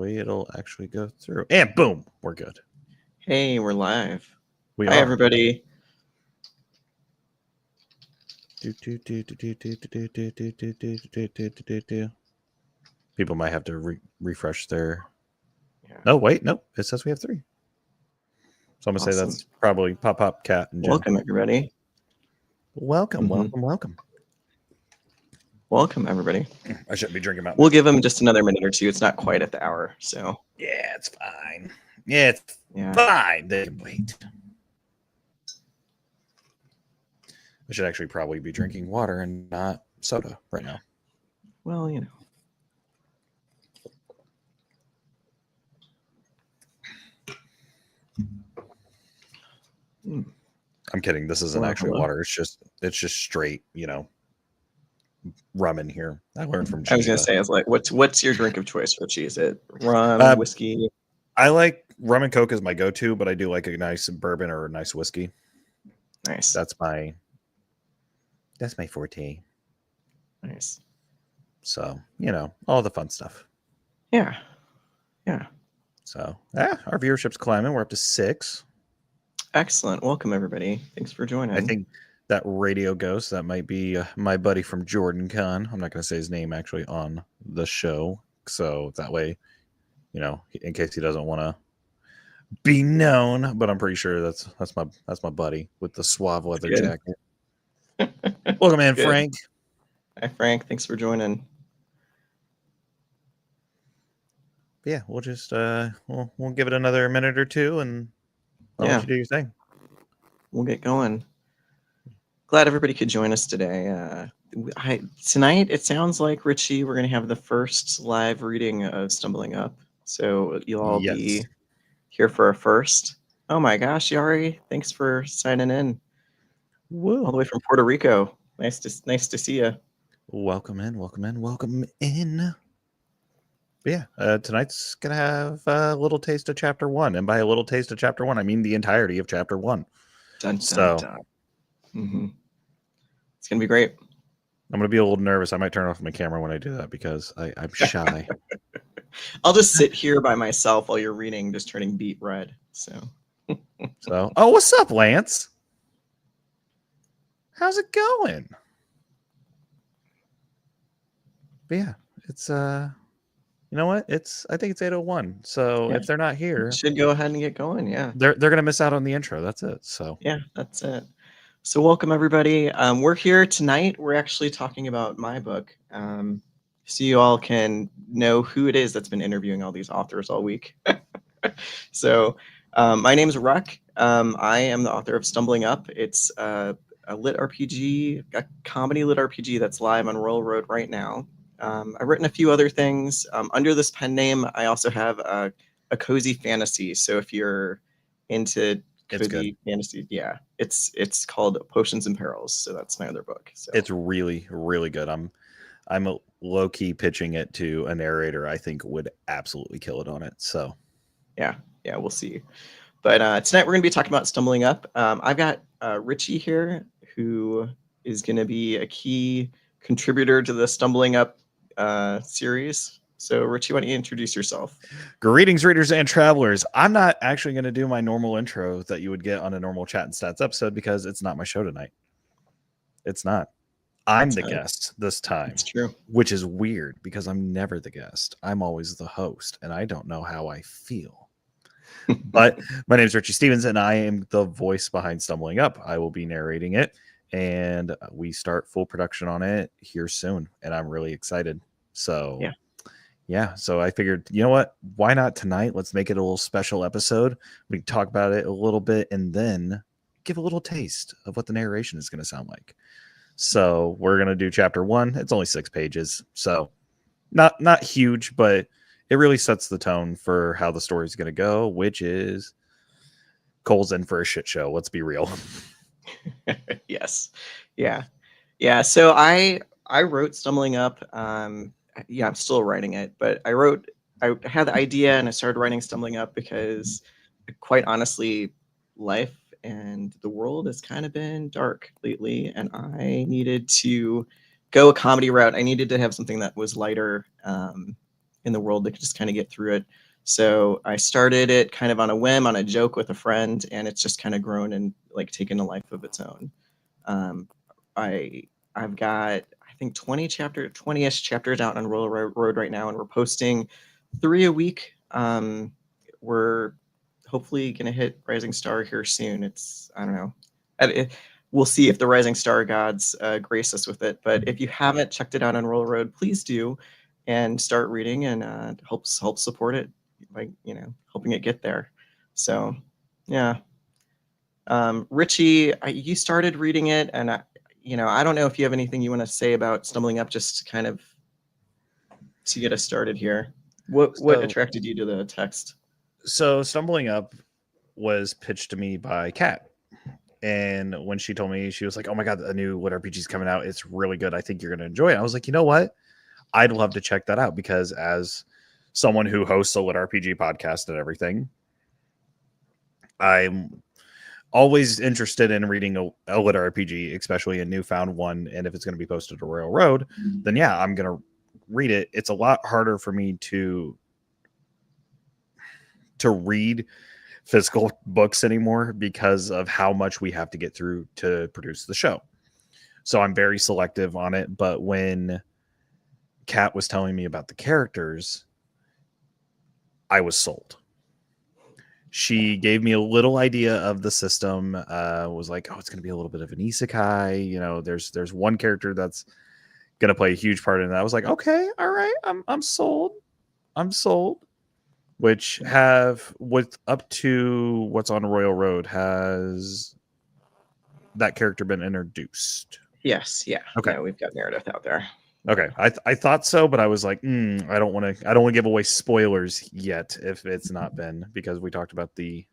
it'll actually go through. And boom, we're good. Hey, we're live. We Hi, are. everybody. People might have to refresh their. Yeah. No, wait, no. It says we have 3. So I'm gonna say that's probably Pop Cat and Jen. Welcome, everybody. Welcome. Welcome, everybody. I shouldn't be drinking out. We'll give them just another minute or two. It's not quite at the hour, so. Yeah, it's fine. Yeah, it's fine. They can wait. I should actually probably be drinking water and not soda right now. Well, you know. I'm kidding. This isn't actually water. It's just straight, rum in here. I learned from Geneva. I was gonna say, I was like, what's your drink of choice, Richey? Is it rum, whiskey? I like rum and Coke as my go-to, but I do like a nice bourbon or a nice whiskey. Nice. That's my forte. Nice. So, all the fun stuff. Yeah. So, our viewership's climbing. We're up to 6. Excellent. Welcome, everybody. Thanks for joining. I think that radio ghost, that might be my buddy from Jordan Con. I'm not going to say his name actually on the show. So that way, in case he doesn't want to be known, but I'm pretty sure that's my buddy with the suave leather jacket. Welcome in, Frank. Hi, Frank. Thanks for joining. But yeah, we'll just we'll give it another minute or two, and I'll let you do your thing. We'll get going. Glad everybody could join us today. Tonight, it sounds like, Richey, we're going to have the first live reading of Stumbling Up. So you'll all be here for a first. Oh my gosh, Yari, thanks for signing in. Whoa. All the way from Puerto Rico. Nice to see you. Welcome in. But yeah, tonight's going to have a little taste of Chapter 1. And by a little taste of Chapter 1, I mean the entirety of Chapter 1. Dun. Mm-hmm. It's going to be great. I'm going to be a little nervous. I might turn off my camera when I do that because I'm shy. I'll just sit here by myself while you're reading, just turning beet red. So, oh, what's up, Lance? How's it going? But yeah, it's you know what? I think it's 8:01. So if they're not here, should go ahead and get going. Yeah, they're gonna miss out on the intro. That's it. So yeah, that's it. So welcome, everybody. We're here tonight. We're actually talking about my book, so you all can know who it is that's been interviewing all these authors all week. So my name is Reck. I am the author of Stumbling Up. It's a lit RPG, a comedy lit RPG that's live on Royal Road right now. I've written a few other things under this pen name. I also have a cozy fantasy. So if you're into cozy fantasy, it's called Potions and Perils. So that's my other book. So it's really, really good. I'm low key pitching it to a narrator I think would absolutely kill it on it. So yeah, we'll see. But tonight we're going to be talking about Stumbling Up. I've got Richey here, who is going to be a key contributor to the Stumbling Up series. So Richey, why don't you introduce yourself? Greetings, readers and travelers. I'm not actually going to do my normal intro that you would get on a normal Chat and Stats episode because it's not my show tonight. It's not. I'm the guest this time. It's true. Which is weird because I'm never the guest. I'm always the host, and I don't know how I feel. But my name is Richey Stevens, and I am the voice behind Stumbling Up. I will be narrating it, and we start full production on it here soon, and I'm really excited. So yeah, so I figured, you know what? Why not tonight? Let's make it a little special episode. We can talk about it a little bit and then give a little taste of what the narration is going to sound like. So we're going to do Chapter 1. It's only 6 pages, so not huge, but it really sets the tone for how the story is going to go, which is Cole's in for a shit show. Let's be real. Yes. Yeah. So I wrote Stumbling Up. I'm still writing it, but I had the idea and I started writing Stumbling Up because, quite honestly, life and the world has kind of been dark lately, and I needed to go a comedy route. I needed to have something that was lighter, and in the world that could just kind of get through it. So I started it kind of on a whim, on a joke with a friend, and it's just kind of grown and like taken a life of its own. I've got, I think 20-ish chapters out on Royal Road right now, and we're posting 3 a week. We're hopefully gonna hit Rising Star here soon. I don't know. We'll see if the Rising Star gods grace us with it. But if you haven't checked it out on Royal Road, please do, and start reading and help support it, like helping it get there. So, yeah. Richey, you started reading it, and I don't know if you have anything you want to say about Stumbling Up, just kind of to get us started here. What attracted you to the text? So Stumbling Up was pitched to me by Kat. And when she told me, she was like, "Oh my God, a new Lit RPG is coming out. It's really good. I think you're going to enjoy it." I was like, you know what? I'd love to check that out, because as someone who hosts a Lit RPG podcast and everything, I'm always interested in reading a Lit RPG, especially a newfound one. And if it's going to be posted to Royal Road, then yeah, I'm going to read it. It's a lot harder for me to read physical books anymore because of how much we have to get through to produce the show. So I'm very selective on it. But when Kat was telling me about the characters, I was sold. She gave me a little idea of the system, was like, oh, it's going to be a little bit of an isekai. There's one character that's going to play a huge part in that. I was like, okay, all right. I'm sold. Which with up to what's on Royal Road, has that character been introduced? Yes. Yeah. Okay. Yeah, we've got Meredith out there. Okay. I thought so, but I was like, I don't want to give away spoilers yet if it's not been, because we talked about the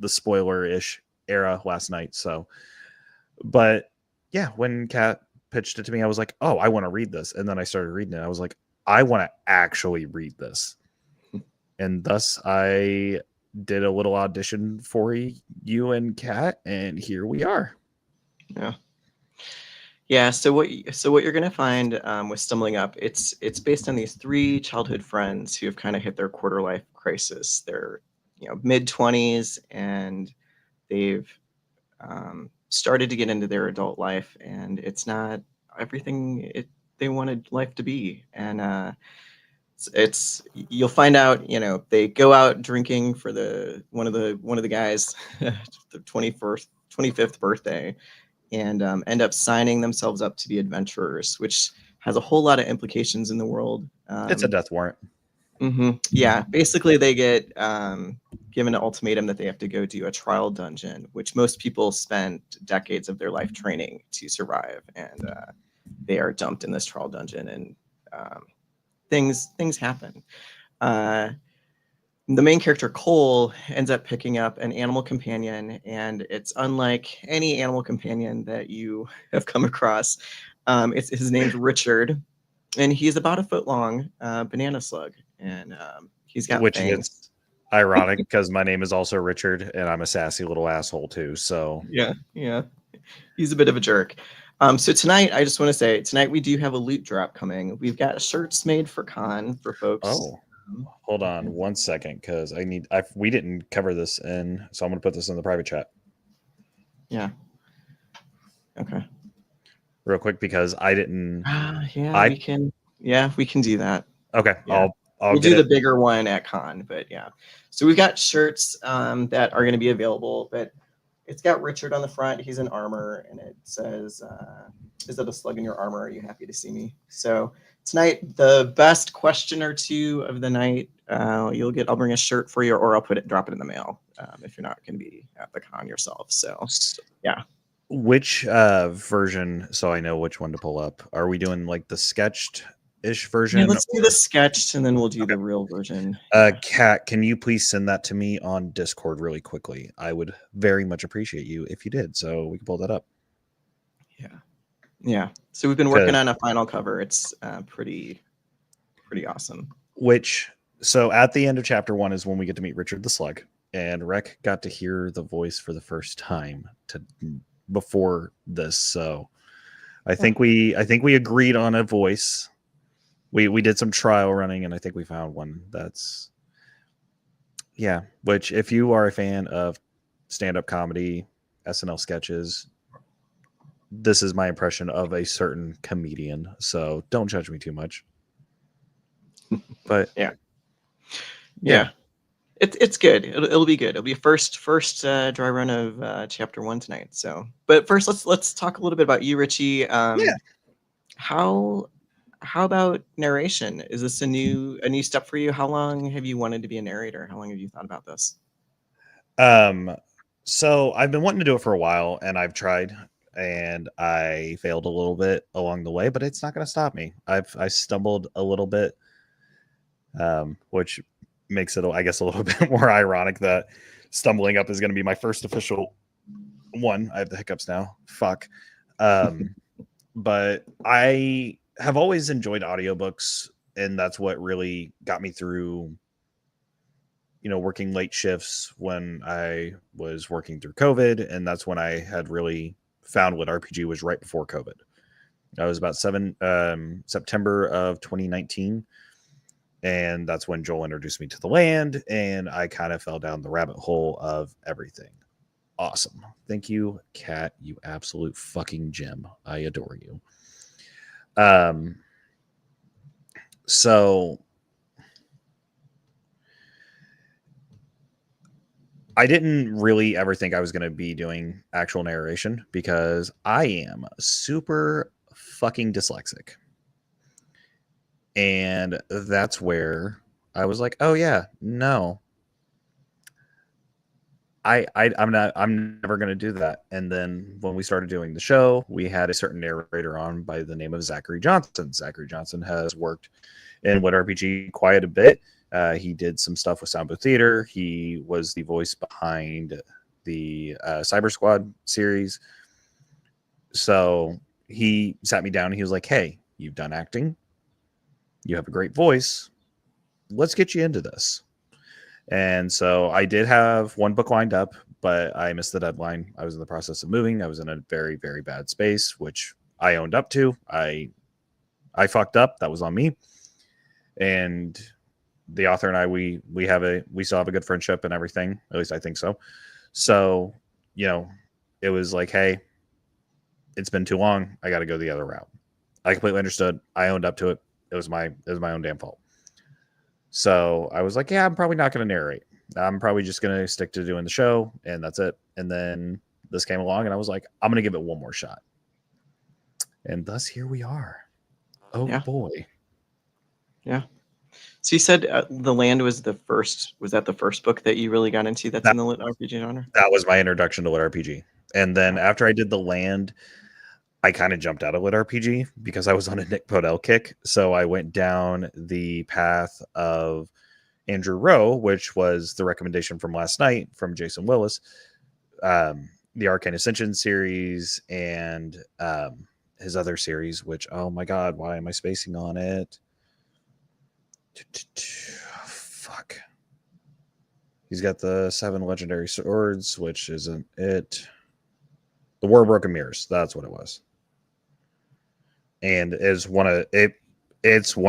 spoiler-ish era last night. So, but yeah, when Kat pitched it to me, I was like, oh, I want to read this. And then I started reading it. I was like, I want to actually read this. And thus I did a little audition for you and Kat, and here we are. Yeah. So what you're gonna find with Stumbling Up, it's based on these 3 childhood friends who have kind of hit their quarter life crisis. They're mid-20s, and they've started to get into their adult life, and it's not everything they wanted life to be. And you'll find out, they go out drinking for one of the guys the 25th birthday, and end up signing themselves up to be adventurers, which has a whole lot of implications in the world. It's a death warrant. Yeah, basically they get given an ultimatum that they have to go do a trial dungeon, which most people spend decades of their life training to survive, and they are dumped in this trial dungeon, and things happen. The main character, Cole, ends up picking up an animal companion, and it's unlike any animal companion that you have come across. His name's Richard, and he's about a foot long banana slug, and he's got Which fangs. is ironic because my name is also Richard, and I'm a sassy little asshole too. So yeah, he's a bit of a jerk. So tonight, I just want to say, we do have a loot drop coming. We've got shirts made for con for folks. Oh, hold on 1 second, because we didn't cover this in, so I'm going to put this in the private chat. Yeah. Okay. Real quick, because I didn't. We can. Yeah, we can do that. Okay, yeah. I'll we'll do the bigger one at con, but yeah. So we've got shirts that are going to be available, but it's got Richard on the front. He's in armor, and it says, "Is that a slug in your armor? Are you happy to see me?" So tonight, the best question or 2 of the night, I'll bring a shirt for you, or I'll drop it in the mail if you're not going to be at the con yourself. So yeah. Which version, so I know which one to pull up? Are we doing like the sketched-ish version? Yeah, let's do the sketched, and then we'll do the real version. Kat, can you please send that to me on Discord really quickly? I would very much appreciate you if you did, so we can pull that up. Yeah. So we've been working on a final cover. It's pretty awesome. So at the end of chapter 1 is when we get to meet Richard the Slug, and Reck got to hear the voice for the first time before this. So I think we agreed on a voice we did some trial running, and I think we found one that's which if you are a fan of stand-up comedy, SNL sketches, this is my impression of a certain comedian. So don't judge me too much. But yeah. It's good. It'll be good. It'll be first dry run of chapter 1 tonight. So, but first let's talk a little bit about you, Richey. How about narration? Is this a new step for you? How long have you wanted to be a narrator? How long have you thought about this? So I've been wanting to do it for a while, and I've tried, and I failed a little bit along the way, but it's not going to stop me. I stumbled a little bit, which makes it, I guess, a little bit more ironic that stumbling up is going to be my first official one. I have the hiccups now. Fuck. But I have always enjoyed audiobooks, and that's what really got me through, working late shifts when I was working through COVID. And that's when I had really found what RPG was, right before COVID. That was about September of 2019. And that's when Joel introduced me to the land, and I kind of fell down the rabbit hole of everything. Awesome. Thank you, Kat, you absolute fucking gem. I adore you. So I didn't really ever think I was going to be doing actual narration because I am super fucking dyslexic. And that's where I was like, oh yeah, no. I'm never going to do that. And then when we started doing the show, we had a certain narrator on by the name of Zachary Johnson. Zachary Johnson has worked in Lit RPG quite a bit. He did some stuff with Sound Booth Theater. He was the voice behind the Cyber Squad series. So he sat me down and he was like, hey, you've done acting. You have a great voice. Let's get you into this. And so I did have one book lined up, but I missed the deadline. I was in the process of moving. I was in a very, very bad space, which I owned up to. I fucked up. That was on me. And the author and I, we still have a good friendship and everything. At least I think so. So, it was like, hey, it's been too long. I got to go the other route. I completely understood. I owned up to it. It was my own damn fault. So I was like, yeah, I'm probably not going to narrate. I'm probably just going to stick to doing the show, and that's it. And then this came along, and I was like, I'm going to give it one more shot. And thus here we are. Oh, yeah. Boy. Yeah. So you said The Land was the first. Was that the first book that you really got into that's in the Lit RPG genre? That was my introduction to Lit RPG. And then after I did The Land, I kind of jumped out of Lit RPG because I was on a Nick Podell kick. So I went down the path of Andrew Rowe, which was the recommendation from last night from Jason Willis, the Arcane Ascension series, and his other series, which, oh my God, why am I spacing on it? Fuck. He's got the 7 legendary swords, which isn't it. The War of Broken Mirrors. That's what it was. And it's one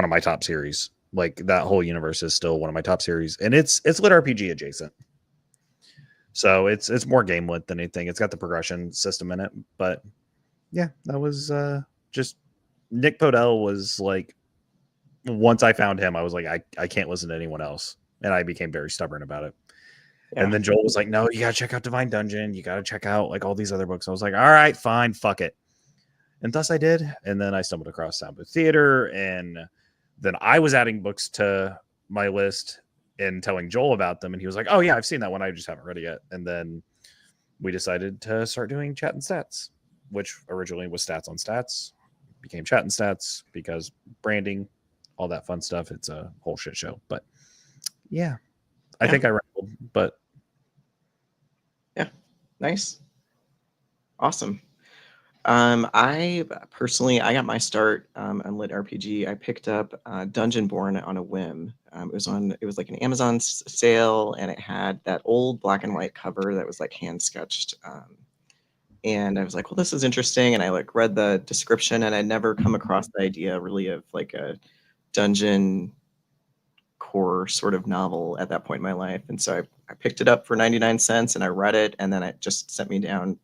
of my top series. Like, that whole universe is still one of my top series, and it's Lit RPG adjacent. So it's more game lit than anything. It's got the progression system in it, but yeah, that was just Nick Podell was like, once I found him, I was like, I can't listen to anyone else, and I became very stubborn about it. Yeah. And then Joel was like, no, you gotta check out Divine Dungeon. You gotta check out like all these other books. I was like, all right, fine, fuck it. And thus I did. And then I stumbled across Sound Booth Theater, and then I was adding books to my list and telling Joel about them. And he was like, oh yeah, I've seen that one. I just haven't read it yet. And then we decided to start doing Chat and Stats, which originally was Stats on Stats, became Chat and Stats because branding, all that fun stuff. It's a whole shit show. But yeah, I think I rambled, but yeah, nice. Awesome. I personally, I got my start on Lit RPG. I picked up Dungeonborn on a whim. It was like an Amazon sale, and it had that old black and white cover that was like hand sketched. And I was like, well, this is interesting. And I like read the description, and I'd never come across the idea really of like a dungeon core sort of novel at that point in my life. And so I picked it up for 99 cents and I read it, and then it just sent me down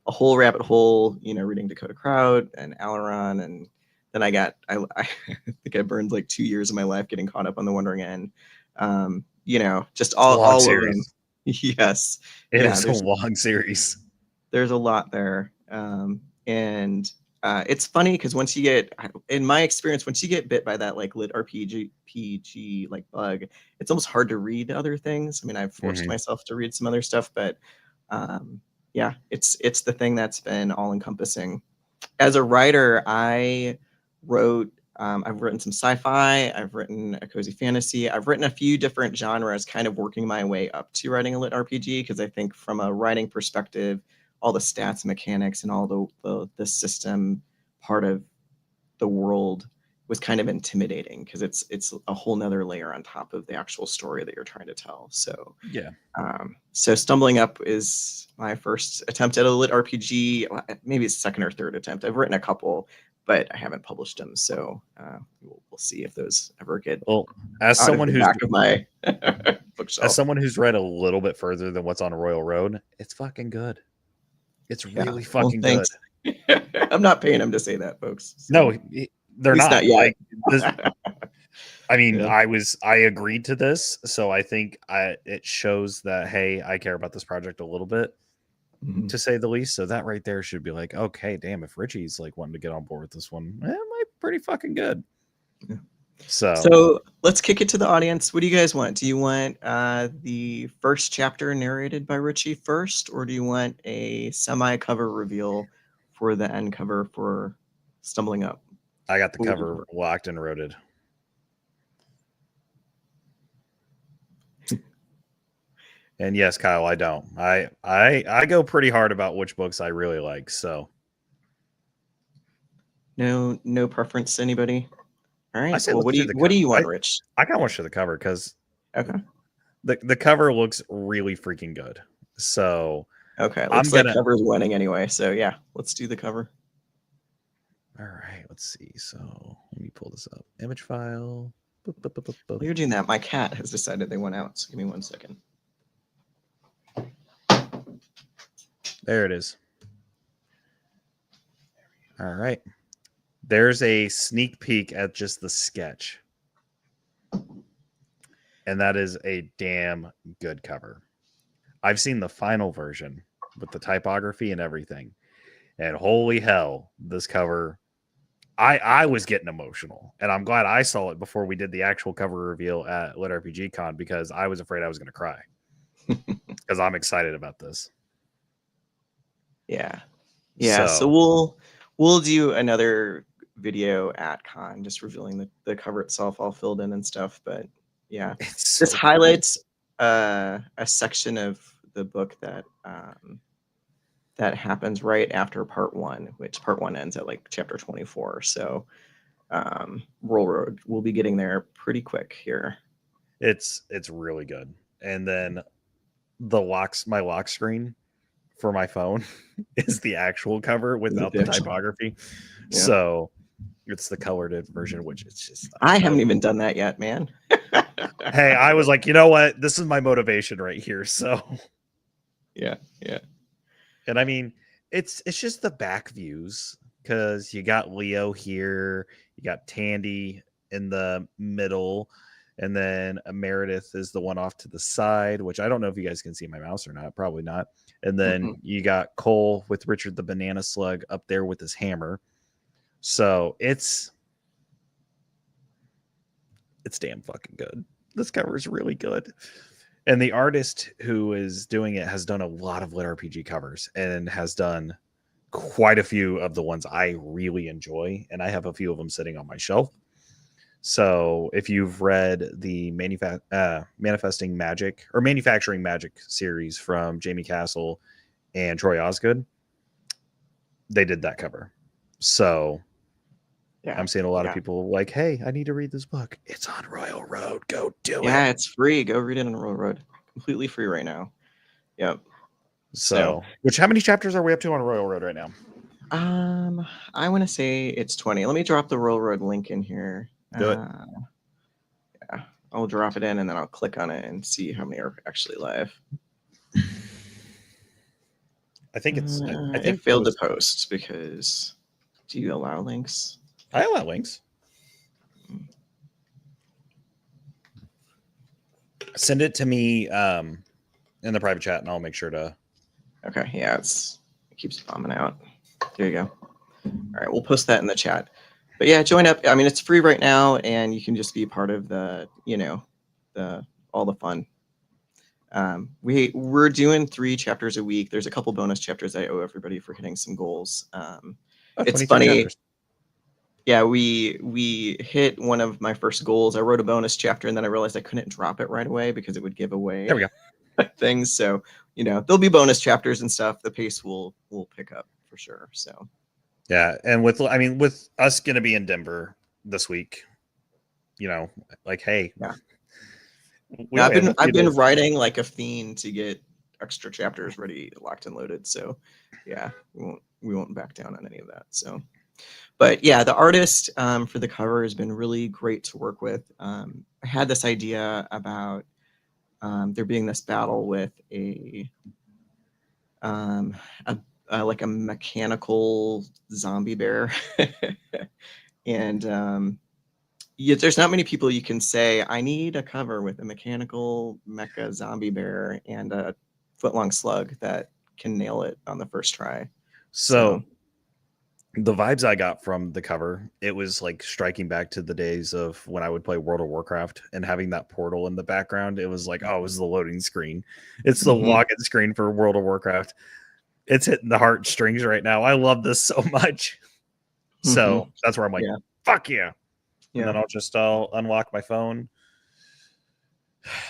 a whole rabbit hole, reading Dakota Crowd and Alaron. And then I think I burned like 2 years of my life getting caught up on the Wandering End. Just all of them. Yes. It is a long series. There's a lot there. And it's funny because in my experience, once you get bit by that like lit RPG like bug, it's almost hard to read other things. I mean, I've forced myself to read some other stuff, but it's the thing that's been all encompassing. As a writer, I've written some sci-fi, I've written a cozy fantasy, I've written a few different genres, kind of working my way up to writing a lit RPG, because I think from a writing perspective, all the stats, mechanics, and all the system part of the world was kind of intimidating, because it's a whole nother layer on top of the actual story that you're trying to tell. So so Stumbling Up is my first attempt at a lit RPG. Maybe it's second or third attempt. I've written a couple, but I haven't published them. So we'll see if those ever get. Well, as someone who's back of my bookshelf. As someone who's read a little bit further than what's on Royal Road, it's fucking good. It's really fucking good. I'm not paying them to say that, folks. So. No, they're not. yet. I mean, I agreed to this, so I think it shows that, hey, I care about this project a little bit, to say the least. So that right there should be like, okay, damn, if Richie's like wanting to get on board with this one, it might be pretty fucking good. Yeah. So let's kick it to the audience. What do you guys want? Do you want the first chapter narrated by Richey first, or do you want a semi-cover reveal for the end cover for Stumbling Up? I got the cover locked and loaded. And yes, Kyle, I don't. I go pretty hard about which books I really like. So no preference, anybody? All right. Well, what do you want, Rich? I kind of want to show the cover because the cover looks really freaking good. So looks like cover's winning anyway. So yeah, let's do the cover. All right, let's see. So let me pull this up. Image file. While you're doing that, my cat has decided they went out. So give me 1 second. There it is. All right. There's a sneak peek at just the sketch. And that is a damn good cover. I've seen the final version with the typography and everything. And holy hell, this cover, I was getting emotional. And I'm glad I saw it before we did the actual cover reveal at Lit RPG Con, because I was afraid I was going to cry. Because I'm excited about this. Yeah. So we'll do another video at Con, just revealing the cover itself, all filled in and stuff. But yeah, this highlights a section of the book that happens right after part 1, which part 1 ends at like chapter 24. So Roll Road, we'll be getting there pretty quick here. It's really good. And then my lock screen for my phone is the actual cover without the typography. Yeah. So it's the colored version, which it's just I haven't even done that yet, man. Hey, I was like, you know what? This is my motivation right here. So yeah. And I mean, it's just the back views, because you got Leo here, you got Tandy in the middle, and then Meredith is the one off to the side, which I don't know if you guys can see my mouse or not. Probably not. And then you got Cole with Richard the Banana Slug up there with his hammer. So it's damn fucking good. This cover is really good. And the artist who is doing it has done a lot of lit RPG covers and has done quite a few of the ones I really enjoy. And I have a few of them sitting on my shelf. So if you've read the Manifesting Magic or Manufacturing Magic series from Jamie Castle and Troy Osgood, they did that cover. So yeah, I'm seeing a lot of people like, hey, I need to read this book. It's on Royal Road. Go do it. Yeah, it's free. Go read it on Royal Road. Completely free right now. Yep. So how many chapters are we up to on Royal Road right now? I want to say it's 20. Let me drop the Royal Road link in here. Do it. Yeah, I'll drop it in and then I'll click on it and see how many are actually live. I think it's. I It think failed to post because. Do you allow links? I allow links. Send it to me in the private chat, and I'll make sure to. Okay, yeah, it keeps bombing out. There you go. All right, we'll post that in the chat. But yeah, join up. I mean, it's free right now, and you can just be part of the, all the fun. We're doing 3 chapters a week. There's a couple bonus chapters I owe everybody for hitting some goals. It's funny. Chapters. Yeah, we hit one of my first goals. I wrote a bonus chapter, and then I realized I couldn't drop it right away because it would give away. There we go. Things. So there'll be bonus chapters and stuff. The pace will pick up for sure. So. Yeah, and with us going to be in Denver this week, like, hey, yeah. I've been writing like a fiend to get extra chapters ready, locked and loaded. So, yeah, we won't back down on any of that. So, but yeah, the artist for the cover has been really great to work with. I had this idea about there being this battle with like a mechanical zombie bear, and there's not many people you can say, I need a cover with a mechanical mecha zombie bear and a foot-long slug that can nail it on the first try. So the vibes I got from the cover, it was like striking back to the days of when I would play World of Warcraft and having that portal in the background. It was like, oh, it was the loading screen. It's the login screen for World of Warcraft. It's hitting the heartstrings right now. I love this so much. So that's where I'm like, fuck yeah. And then I'll unlock my phone,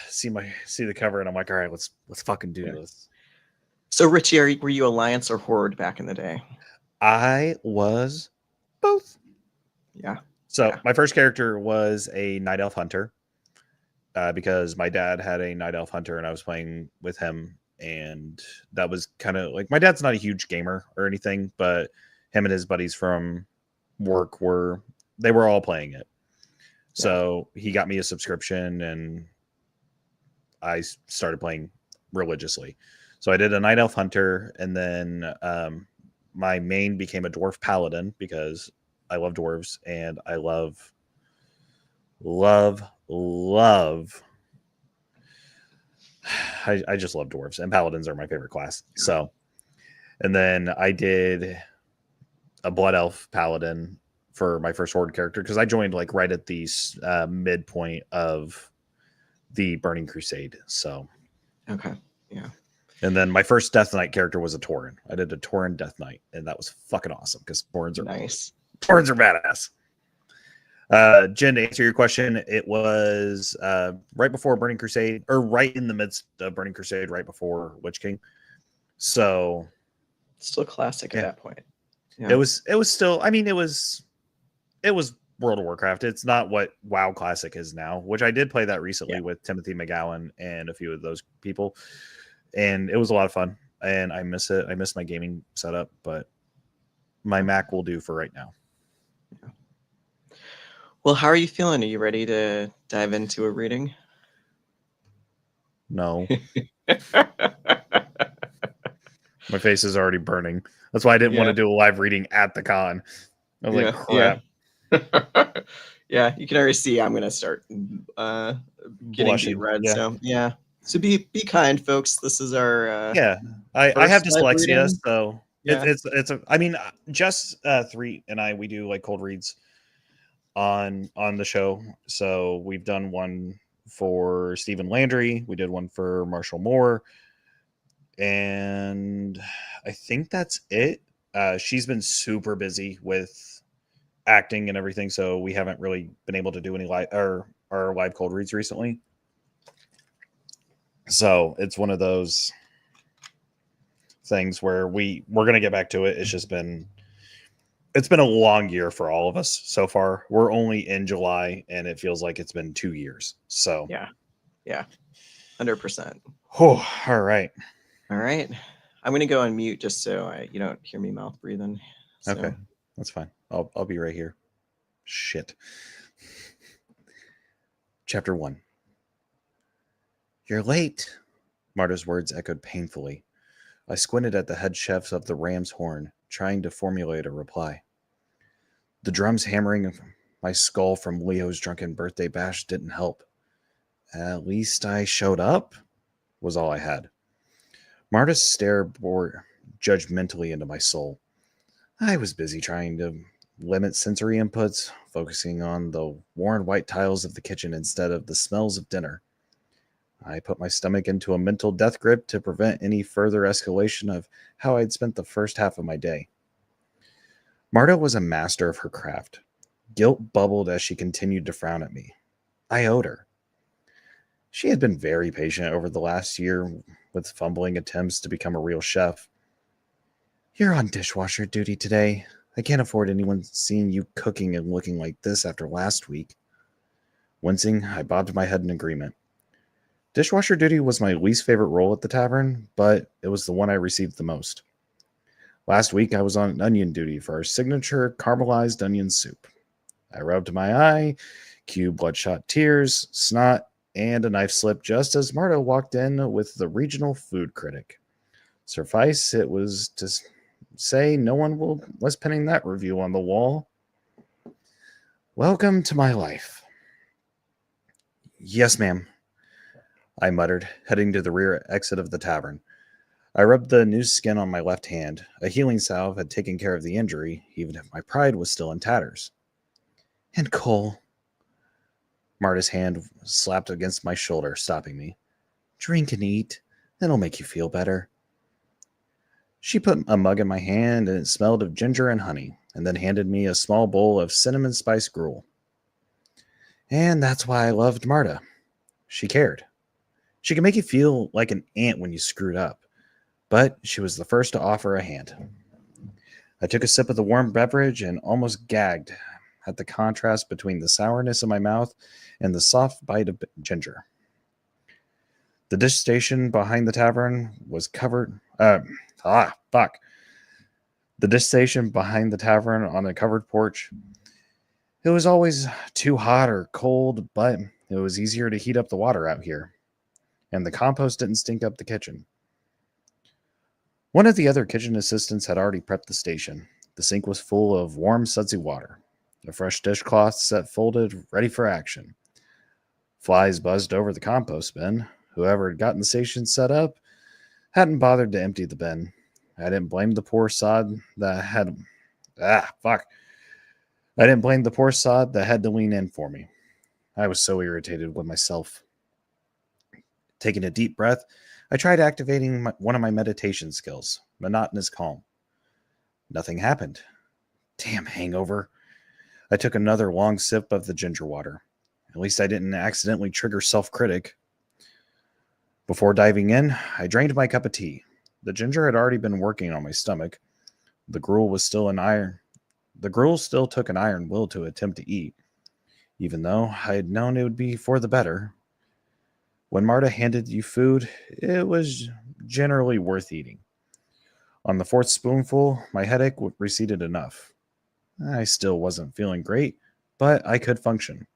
see the cover, and I'm like, all right, let's fucking do this. So Richey, were you Alliance or Horde back in the day? I was both. Yeah. So my first character was a Night Elf Hunter because my dad had a Night Elf Hunter and I was playing with him. And that was kind of like, my dad's not a huge gamer or anything, but him and his buddies from work were all playing it. So he got me a subscription and I started playing religiously. So I did a Night Elf Hunter, and then my main became a Dwarf Paladin because I love dwarves and I love I just love dwarves, and paladins are my favorite class. So, and then I did a Blood Elf Paladin for my first Horde character because I joined like right at the midpoint of the Burning Crusade. So, okay, yeah. And then my first Death Knight character was a Tauren. I did a Tauren Death Knight, and that was fucking awesome because Taurens are nice. Taurens are badass. Jen, to answer your question, it was right before Burning Crusade, or right in the midst of Burning Crusade, right before Witch King. So, still classic at that point. Yeah. It was still. I mean, it was World of Warcraft. It's not what WoW Classic is now, which I did play that recently with Timothy McGowan and a few of those people, and it was a lot of fun. And I miss it. I miss my gaming setup, but my Mac will do for right now. Yeah. Well, how are you feeling? Are you ready to dive into a reading? No. My face is already burning. That's why I didn't want to do a live reading at the con. I was like, crap. Yeah, you can already see I'm going to start getting deep red. Yeah. So be kind, folks. This is our I have dyslexia, so it's I mean, Jess 3 and we do like cold reads on the show. So we've done one for Stephen Landry, we did one for Marshall Moore, and I think that's it. She's been super busy with acting and everything, so we haven't really been able to do any our live cold reads recently. So it's one of those things where we're going to get back to it. It's been a long year for all of us so far. We're only in July and it feels like it's been 2 years. So yeah, 100%. Oh, all right. I'm going to go on mute just so you don't hear me mouth breathing. So. Okay, that's fine. I'll be right here. Shit. Chapter 1. You're late, Marta's words echoed painfully. I squinted at the head chef of the Ram's Horn, trying to formulate a reply. The drums hammering my skull from Leo's drunken birthday bash didn't help. At least I showed up, was all I had. Marta's stare bore judgmentally into my soul. I was busy trying to limit sensory inputs, focusing on the worn white tiles of the kitchen instead of the smells of dinner. I put my stomach into a mental death grip to prevent any further escalation of how I'd spent the first half of my day. Marta was a master of her craft. Guilt bubbled as she continued to frown at me. I owed her. She had been very patient over the last year with fumbling attempts to become a real chef. You're on dishwasher duty today. I can't afford anyone seeing you cooking and looking like this after last week. Wincing, I bobbed my head in agreement. Dishwasher duty was my least favorite role at the tavern, but it was the one I received the most. Last week, I was on onion duty for our signature caramelized onion soup. I rubbed my eye, cued bloodshot tears, snot, and a knife slip just as Marta walked in with the regional food critic. Suffice it was to say no one was pinning that review on the wall. Welcome to my life. Yes, ma'am, I muttered, heading to the rear exit of the tavern. I rubbed the new skin on my left hand. A healing salve had taken care of the injury, even if my pride was still in tatters. And Cole. Marta's hand slapped against my shoulder, stopping me. Drink and eat. It'll make you feel better. She put a mug in my hand, and it smelled of ginger and honey, and then handed me a small bowl of cinnamon spice gruel. And that's why I loved Marta. She cared. She could make you feel like an ant when you screwed up, but she was the first to offer a hand. I took a sip of the warm beverage and almost gagged at the contrast between the sourness in my mouth and the soft bite of ginger. The dish station behind the tavern was covered... The dish station behind the tavern on a covered porch. It was always too hot or cold, but it was easier to heat up the water out here. And the compost didn't stink up the kitchen. One of the other kitchen assistants had already prepped the station. The sink was full of warm, sudsy water. A fresh dishcloth set folded, ready for action. Flies buzzed over the compost bin. Whoever had gotten the station set up hadn't bothered to empty the bin. I didn't blame the poor sod that had... I didn't blame the poor sod that had to lean in for me. I was so irritated with myself. Taking a deep breath, I tried activating one of my meditation skills, monotonous calm. Nothing happened. Damn hangover. I took another long sip of the ginger water. At least I didn't accidentally trigger self-critic. Before diving in, I drained my cup of tea. The ginger had already been working on my stomach. The gruel still took an iron will to attempt to eat, even though I had known it would be for the better. When Marta handed you food, it was generally worth eating. On the fourth spoonful, my headache receded enough. I still wasn't feeling great, but I could function.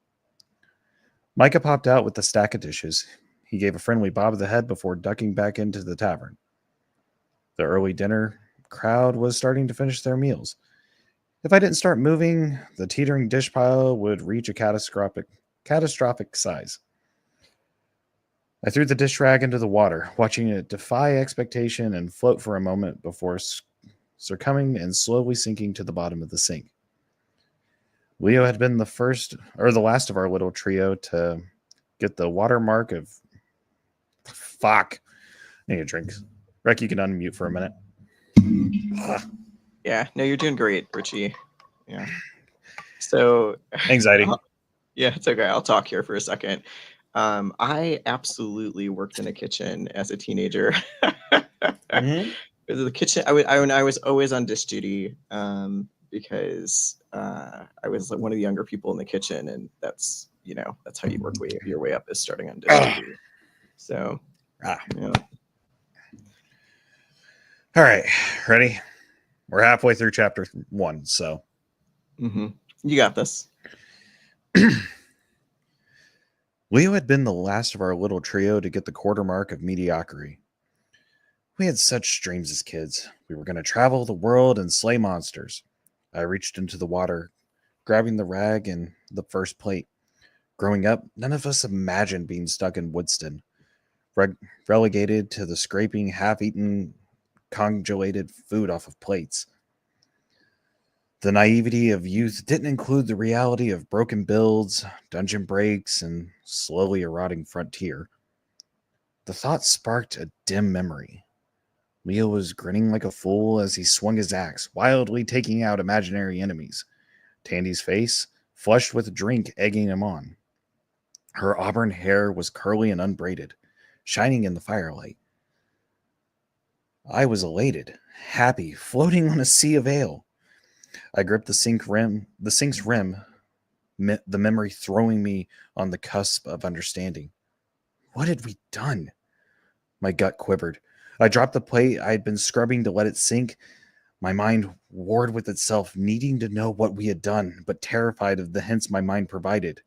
Micah popped out with a stack of dishes. He gave a friendly bob of the head before ducking back into the tavern. The early dinner crowd was starting to finish their meals. If I didn't start moving, the teetering dish pile would reach a catastrophic size. I threw the dish rag into the water, watching it defy expectation and float for a moment before succumbing and slowly sinking to the bottom of the sink. Leo had been the last of our little trio to get the watermark of... Fuck. I need a drink. Reck, you can unmute for a minute. Yeah, no, you're doing great, Richey. Yeah. So... Anxiety. Yeah, it's okay. I'll talk here for a second. I absolutely worked in a kitchen as a teenager. Mm-hmm. The kitchen, I was always on dish duty because I was one of the younger people in the kitchen, and that's how you work your way up, is starting on dish duty. So, yeah. All right, ready? We're halfway through chapter 1, so you got this. Leo had been the last of our little trio to get the quarter mark of mediocrity. We had such dreams as kids. We were going to travel the world and slay monsters. I reached into the water, grabbing the rag and the first plate. Growing up, none of us imagined being stuck in Woodston, relegated to the scraping, half eaten, congelated food off of plates. The naivety of youth didn't include the reality of broken builds, dungeon breaks, and slowly eroding frontier. The thought sparked a dim memory. Leo was grinning like a fool as he swung his axe, wildly taking out imaginary enemies. Tandy's face, flushed with drink, egging him on. Her auburn hair was curly and unbraided, shining in the firelight. I was elated, happy, floating on a sea of ale. I gripped the sink's rim, the memory throwing me on the cusp of understanding. What had we done? My gut quivered. I dropped the plate I had been scrubbing to let it sink. My mind warred with itself, needing to know what we had done, but terrified of the hints my mind provided.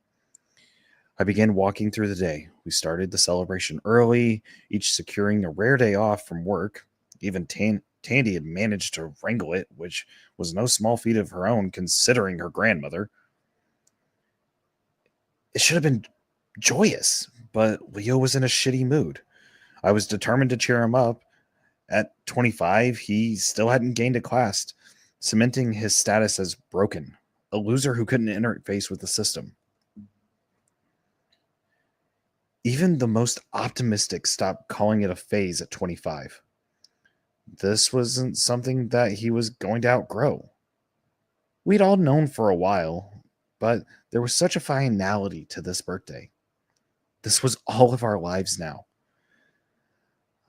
I began walking through the day. We started the celebration early, each securing a rare day off from work. Even Tandy had managed to wrangle it, which was no small feat of her own, considering her grandmother. It should have been joyous, but Leo was in a shitty mood. I was determined to cheer him up. At 25, he still hadn't gained a class, cementing his status as broken, a loser who couldn't interface with the system. Even the most optimistic stopped calling it a phase at 25. This wasn't something that he was going to outgrow. We'd all known for a while, but there was such a finality to this birthday. This was all of our lives now.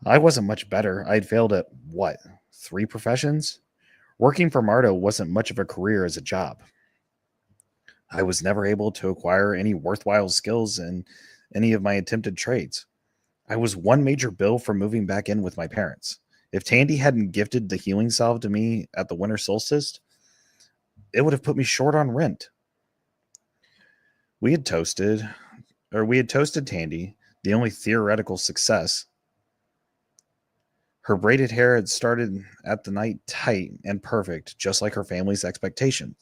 I wasn't much better. I'd failed at, 3 professions? Working for Marto wasn't much of a career as a job. I was never able to acquire any worthwhile skills in any of my attempted trades. I was one major bill from moving back in with my parents. If Tandy hadn't gifted the healing salve to me at the winter solstice, it would have put me short on rent. We had toasted Tandy, the only theoretical success. Her braided hair had started at the night tight and perfect, just like her family's expectations.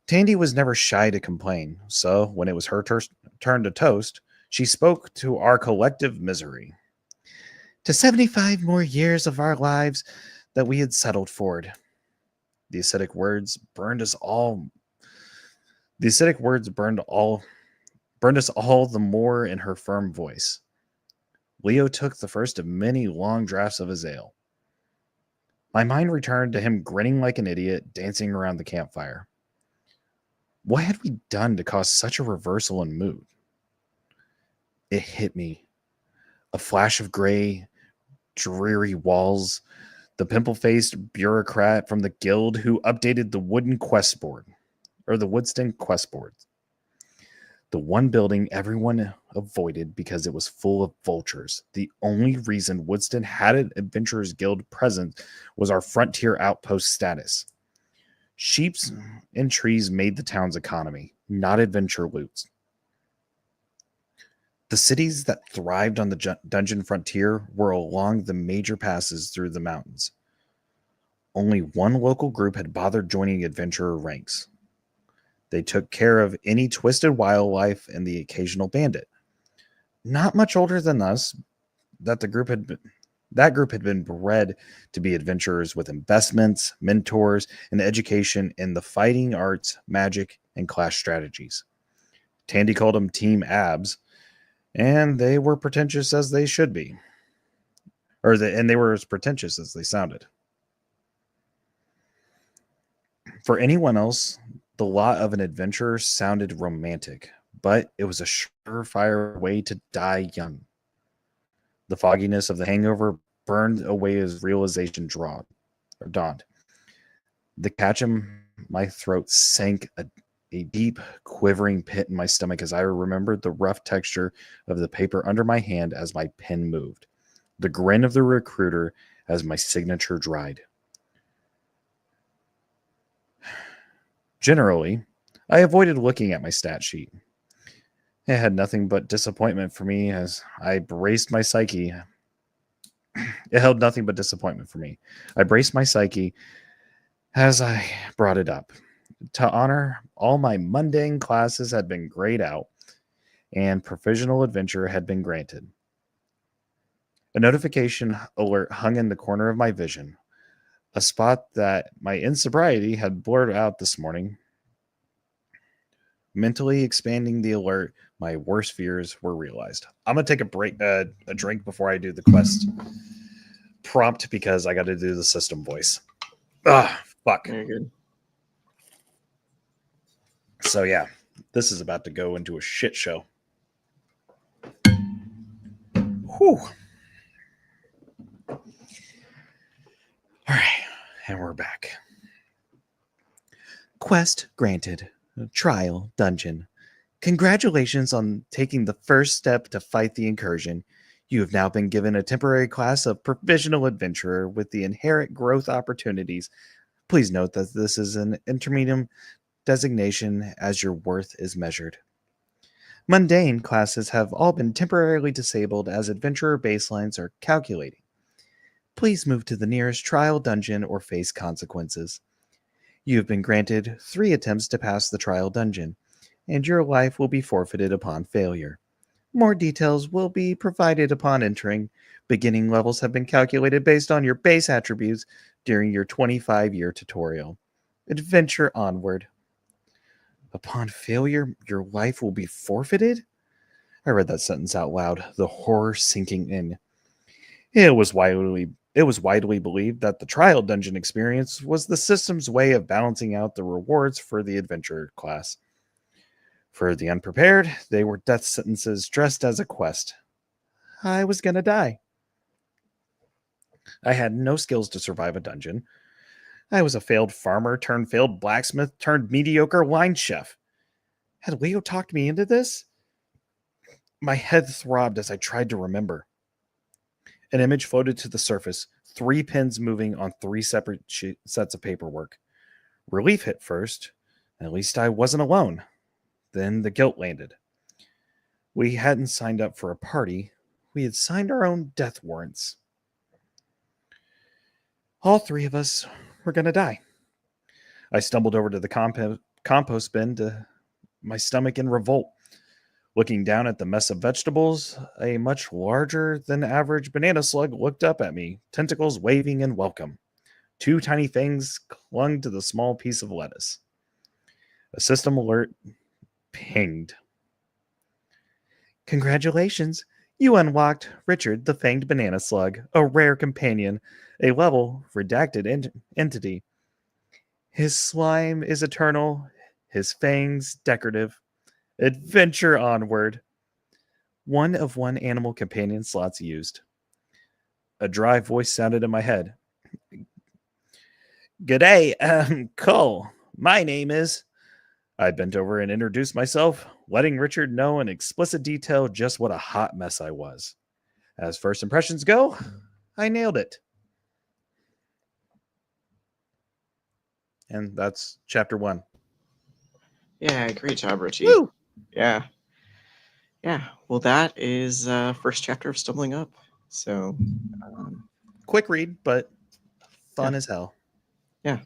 Tandy was never shy to complain, so when it was her turn to toast, she spoke to our collective misery. To 75 more years of our lives that we had settled for. The acidic words burned us all the more in her firm voice. Leo took the first of many long draughts of his ale. My mind returned to him grinning like an idiot, dancing around the campfire. What had we done to cause such a reversal in mood? It hit me. A flash of gray, dreary walls, the pimple-faced bureaucrat from the guild who updated the Woodston quest board. The one building everyone avoided because it was full of vultures. The only reason Woodston had an Adventurers Guild present was our frontier outpost status. Sheep and trees made the town's economy, not adventure loots. The cities that thrived on the dungeon frontier were along the major passes through the mountains. Only one local group had bothered joining adventurer ranks. They took care of any twisted wildlife and the occasional bandit. Not much older than us, that group had been bred to be adventurers with investments, mentors, and education in the fighting arts, magic, and clash strategies. Tandy called them Team Abs, and they were pretentious as they should be. And they were as pretentious as they sounded. For anyone else, the lot of an adventurer sounded romantic, but it was a surefire way to die young. The fogginess of the hangover burned away as realization dawned. The catch in my throat sank a deep, quivering pit in my stomach as I remembered the rough texture of the paper under my hand as my pen moved, the grin of the recruiter as my signature dried. Generally, I avoided looking at my stat sheet. It had nothing but disappointment for me as I braced my psyche. It held nothing but disappointment for me. I braced my psyche as I brought it up. To honor, all my mundane classes had been grayed out, and provisional adventure had been granted. A notification alert hung in the corner of my vision, a spot that my insobriety had blurred out this morning. Mentally expanding the alert, my worst fears were realized. I'm gonna take a drink before I do the quest prompt because I got to do the system voice. Ah, fuck. Very good. So yeah, this is about to go into a shit show. Whew. All right, and we're back. Quest granted. Trial dungeon. Congratulations on taking the first step to fight the incursion. You have now been given a temporary class of provisional adventurer with the inherent growth opportunities. Please note that this is an intermediate designation as your worth is measured. Mundane classes have all been temporarily disabled as adventurer baselines are calculating. Please move to the nearest trial dungeon or face consequences. You have been granted 3 attempts to pass the trial dungeon, and your life will be forfeited upon failure. More details will be provided upon entering. Beginning levels have been calculated based on your base attributes during your 25-year tutorial. Adventure onward. Upon failure, your life will be forfeited? I read that sentence out loud, the horror sinking in. It was widely believed that the trial dungeon experience was the system's way of balancing out the rewards for the adventurer class. For the unprepared, they were death sentences dressed as a quest. I was gonna die. I had no skills to survive a dungeon. I was a failed farmer turned failed blacksmith turned mediocre wine chef. Had Leo talked me into this? My head throbbed as I tried to remember. An image floated to the surface, 3 pins moving on 3 separate sets of paperwork. Relief hit first. At least I wasn't alone. Then the guilt landed. We hadn't signed up for a party. We had signed our own death warrants. All 3 of us were going to die. I stumbled over to the compost bin to my stomach in revolt. Looking down at the mess of vegetables, a much larger than average banana slug looked up at me, tentacles waving in welcome. 2 tiny fangs clung to the small piece of lettuce. A system alert pinged. Congratulations! You unlocked Richard the Fanged Banana Slug, a rare companion, a level redacted entity. His slime is eternal, his fangs decorative. Adventure onward. 1 of 1 animal companion slots used. A dry voice sounded in my head. G'day, Cole. My name is... I bent over and introduced myself, letting Richard know in explicit detail just what a hot mess I was. As first impressions go, I nailed it. And that's chapter 1. Yeah, great job, Richey. Woo! Yeah. Well, that is first chapter of Stumbling Up. So, quick read, but fun as hell. Yeah.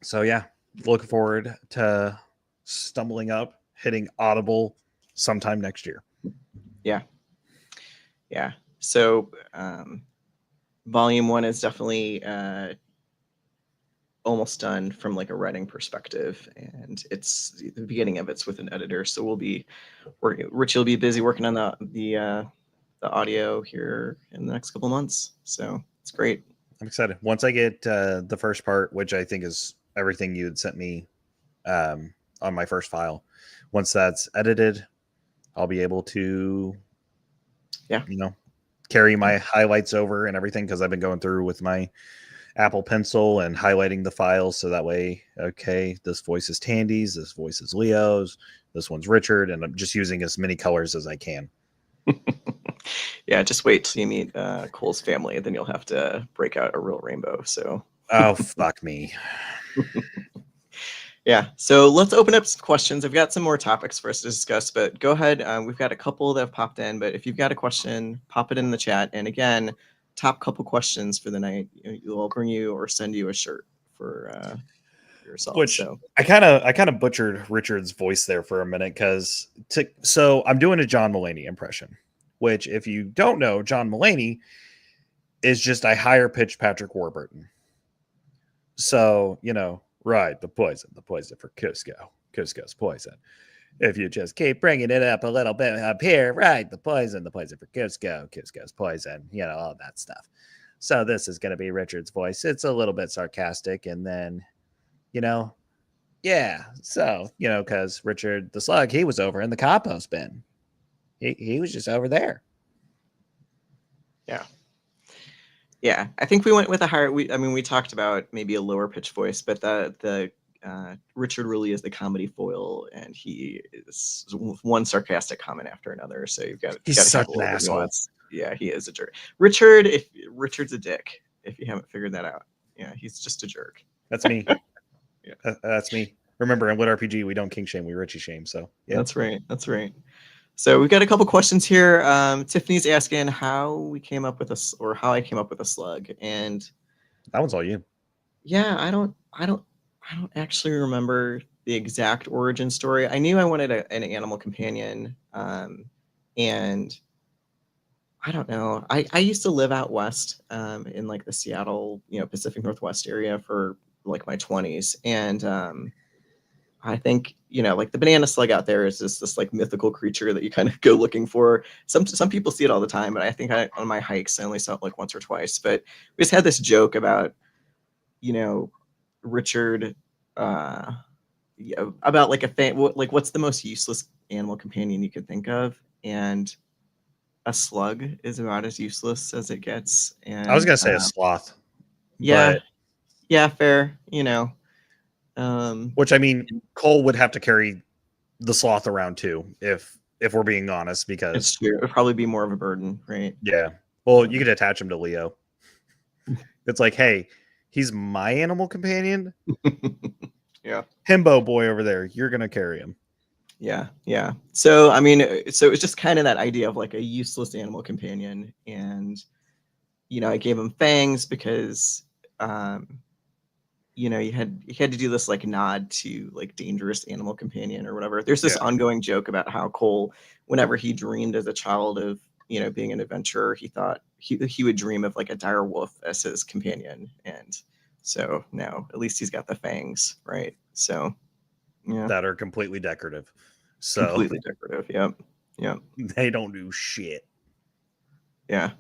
So yeah, looking forward to Stumbling Up hitting Audible sometime next year. Yeah. So, volume 1 is definitely almost done from like a writing perspective, and it's the beginning of it's with an editor. So we'll be working. Richie will be busy working on the audio here in the next couple months. So it's great. I'm excited. Once I get the first part, which I think is everything you had sent me on my first file, once that's edited, I'll be able to, carry my highlights over and everything, because I've been going through with my Apple Pencil and highlighting the files, so that way, okay, this voice is Tandy's, this voice is Leo's, this one's Richard, and I'm just using as many colors as I can. Yeah, just wait till you meet Cole's family, and then you'll have to break out a real rainbow. So. Oh, fuck me. Yeah, so let's open up some questions. I've got some more topics for us to discuss, but go ahead. We've got a couple that have popped in, but if you've got a question, pop it in the chat. And again, top couple questions for the night. I'll bring you or send you a shirt for yourself. Which So I kind of butchered Richard's voice there for a minute so I'm doing a John Mulaney impression, which if you don't know, John Mulaney is just a higher pitched Patrick Warburton. So, right, the poison for Cusco's poison. If you just keep bringing it up a little bit up here, right, the poison for Cusco's poison, all that stuff. So this is going to be Richard's voice. It's a little bit sarcastic, and then, yeah. So, because Richard the Slug, he was over in the compost bin. He was just over there. Yeah. Yeah, I think we went with a higher. We talked about maybe a lower pitch voice, but the Richard really is the comedy foil, and he is one sarcastic comment after another. So he's such an asshole. Yeah, he is a jerk. Richard's a dick. If you haven't figured that out, yeah, he's just a jerk. That's me. Yeah. That's me. Remember, in Lit RPG, we don't kink shame, we Richie shame. So yeah, that's right. That's right. So we've got a couple questions here. Tiffany's asking how I came up with a slug, and that one's all you. Yeah, I don't actually remember the exact origin story. I knew I wanted an animal companion, and I don't know. I used to live out west, in like the Seattle, Pacific Northwest area for like my 20s, and I think like the banana slug out there is just this like mythical creature that you kind of go looking for. Some people see it all the time, but I think on my hikes I only saw it like once or twice. But we just had this joke about Richard, about like what's the most useless animal companion you could think of, and a slug is about as useless as it gets. And I was gonna say a sloth. Yeah, but... yeah, fair. Which, I mean, Cole would have to carry the sloth around too, if we're being honest, because it's true. It would probably be more of a burden, right? Yeah. Well, you could attach him to Leo. It's like, hey, he's my animal companion. Yeah. Himbo boy over there, you're gonna carry him. Yeah, yeah. So I mean, so it was just kind of that idea of like a useless animal companion, and I gave him fangs because you had to do this like nod to like dangerous animal companion or whatever. There's this ongoing joke about how Cole, whenever he dreamed as a child of being an adventurer, he thought he would dream of like a dire wolf as his companion, and so now at least he's got the fangs, right? So yeah, that are completely decorative. So completely decorative. Yep. They don't do shit. Yeah.